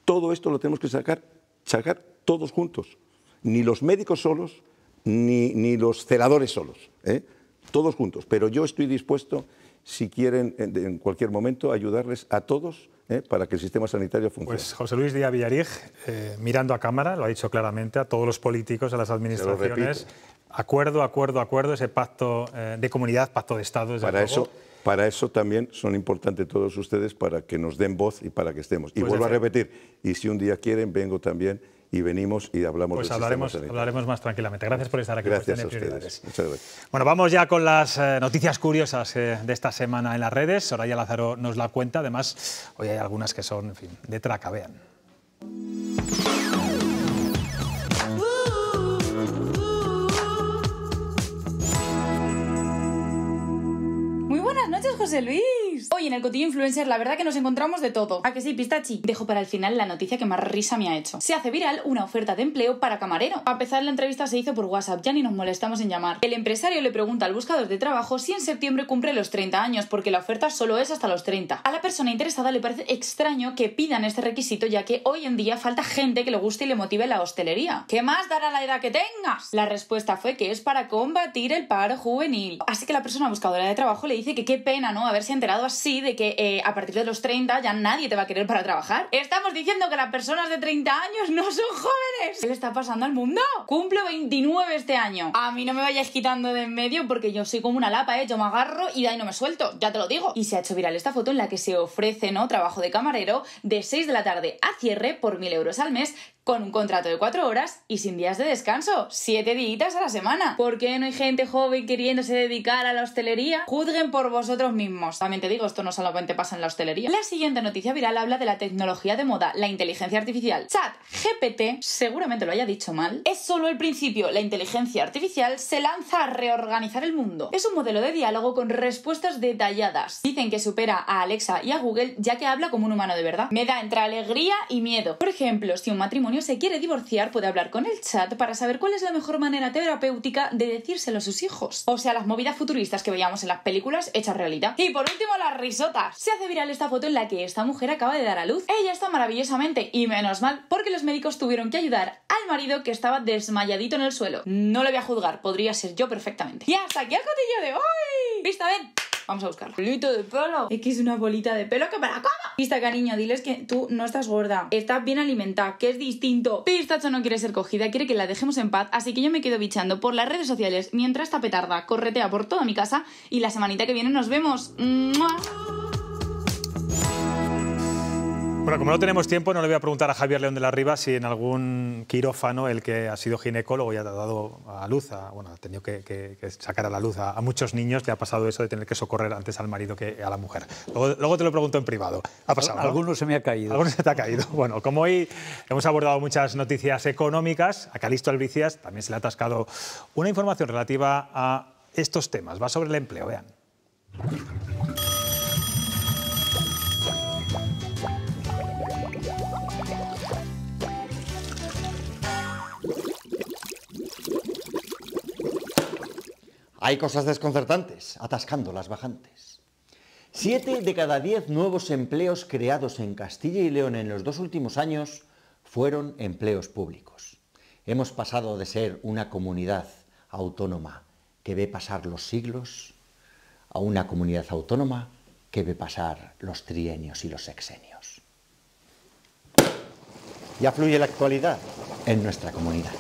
Todo esto lo tenemos que sacar todos juntos. Ni los médicos solos, ni los celadores solos. Todos juntos. Pero yo estoy dispuesto, si quieren, en cualquier momento, ayudarles a todos para que el sistema sanitario funcione. Pues José Luis Díaz Villarij, mirando a cámara, lo ha dicho claramente, a todos los políticos, a las administraciones, acuerdo, ese pacto de comunidad, pacto de Estado. Para eso también son importantes todos ustedes, para que nos den voz y para que estemos. Y vuelvo a repetir, y si un día quieren, vengo también y venimos y hablamos del sistema sanitario. Hablaremos más tranquilamente. Gracias por estar aquí. Gracias a ustedes. Muchas gracias. Bueno, vamos ya con las noticias curiosas de esta semana en las redes. Soraya Lázaro nos la cuenta. Además, hoy hay algunas que son, en fin, de traca. Vean. Muy buenas noches, José Luis. Hoy en el Cotillo Influencer la verdad que nos encontramos de todo. ¿A que sí, Pistachi? Dejo para el final la noticia que más risa me ha hecho. Se hace viral una oferta de empleo para camarero. A empezar, la entrevista se hizo por WhatsApp, ya ni nos molestamos en llamar. El empresario le pregunta al buscador de trabajo si en septiembre cumple los 30 años, porque la oferta solo es hasta los 30. A la persona interesada le parece extraño que pidan este requisito, ya que hoy en día falta gente que le guste y le motive la hostelería. ¿Qué más dará la edad que tengas? La respuesta fue que es para combatir el paro juvenil. Así que la persona buscadora de trabajo le dice que qué pena, ¿no?, haberse enterado así de que a partir de los 30 ya nadie te va a querer para trabajar. Estamos diciendo que las personas de 30 años no son jóvenes. ¿Qué le está pasando al mundo? Cumplo 29 este año. A mí no me vayáis quitando de en medio porque yo soy como una lapa, yo me agarro y de ahí no me suelto, ya te lo digo. Y se ha hecho viral esta foto en la que se ofrece, ¿no?, trabajo de camarero de 6 de la tarde a cierre por 1.000 euros al mes, con un contrato de 4 horas y sin días de descanso, 7 días a la semana. ¿Por qué no hay gente joven queriéndose dedicar a la hostelería? Juzguen por vosotros mismos. También te digo, esto no solamente pasa en la hostelería. La siguiente noticia viral habla de la tecnología de moda, la inteligencia artificial. ChatGPT, seguramente lo haya dicho mal, es solo el principio. La inteligencia artificial se lanza a reorganizar el mundo. Es un modelo de diálogo con respuestas detalladas. Dicen que supera a Alexa y a Google, ya que habla como un humano de verdad. Me da entre alegría y miedo. Por ejemplo, si un matrimonio se quiere divorciar, puede hablar con el chat para saber cuál es la mejor manera terapéutica de decírselo a sus hijos. O sea, las movidas futuristas que veíamos en las películas hechas realidad. Y por último, las risotas. Se hace viral esta foto en la que esta mujer acaba de dar a luz. Ella está maravillosamente, y menos mal, porque los médicos tuvieron que ayudar al marido que estaba desmayadito en el suelo. No le voy a juzgar, podría ser yo perfectamente. Y hasta aquí el cotillo de hoy. Vista, ven. Vamos a buscarlo. Bolito de pelo. Es que es una bolita de pelo que me la como. Pista, cariño, diles que tú no estás gorda. Estás bien alimentada, que es distinto. Pistacho no quiere ser cogida, quiere que la dejemos en paz, así que yo me quedo bichando por las redes sociales mientras esta petarda corretea por toda mi casa y la semanita que viene nos vemos. ¡Mua! Bueno, como no tenemos tiempo, no le voy a preguntar a Javier León de la Riva si en algún quirófano, el que ha sido ginecólogo y ha dado a luz, ha tenido que sacar a la luz a muchos niños, le ha pasado eso de tener que socorrer antes al marido que a la mujer. Luego te lo pregunto en privado. ¿Ha pasado? Alguno se me ha caído. Alguno se te ha caído. Bueno, como hoy hemos abordado muchas noticias económicas, a Calixto Albicias también se le ha atascado una información relativa a estos temas. Va sobre el empleo, vean. Hay cosas desconcertantes, atascando las bajantes. 7 de cada 10 nuevos empleos creados en Castilla y León en los 2 últimos años fueron empleos públicos. Hemos pasado de ser una comunidad autónoma que que ve pasar los siglos a una comunidad autónoma que ve pasar los trienios y los sexenios. Ya fluye la actualidad en nuestra comunidad.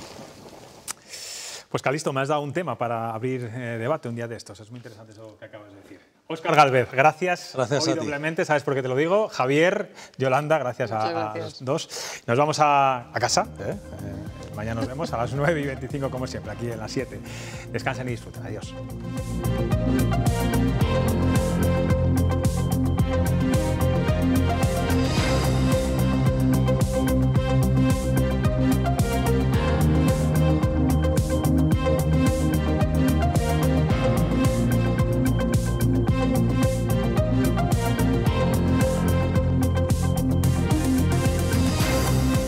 Pues Calixto, me has dado un tema para abrir debate un día de estos. Es muy interesante eso que acabas de decir. Óscar Gálvez, gracias. Gracias hoy a ti. Doblemente, ¿sabes por qué te lo digo? Javier, Yolanda, gracias a los dos. Nos vamos a casa. Mañana nos vemos a las 9:25 como siempre, aquí en las 7. Descansen y disfruten. Adiós.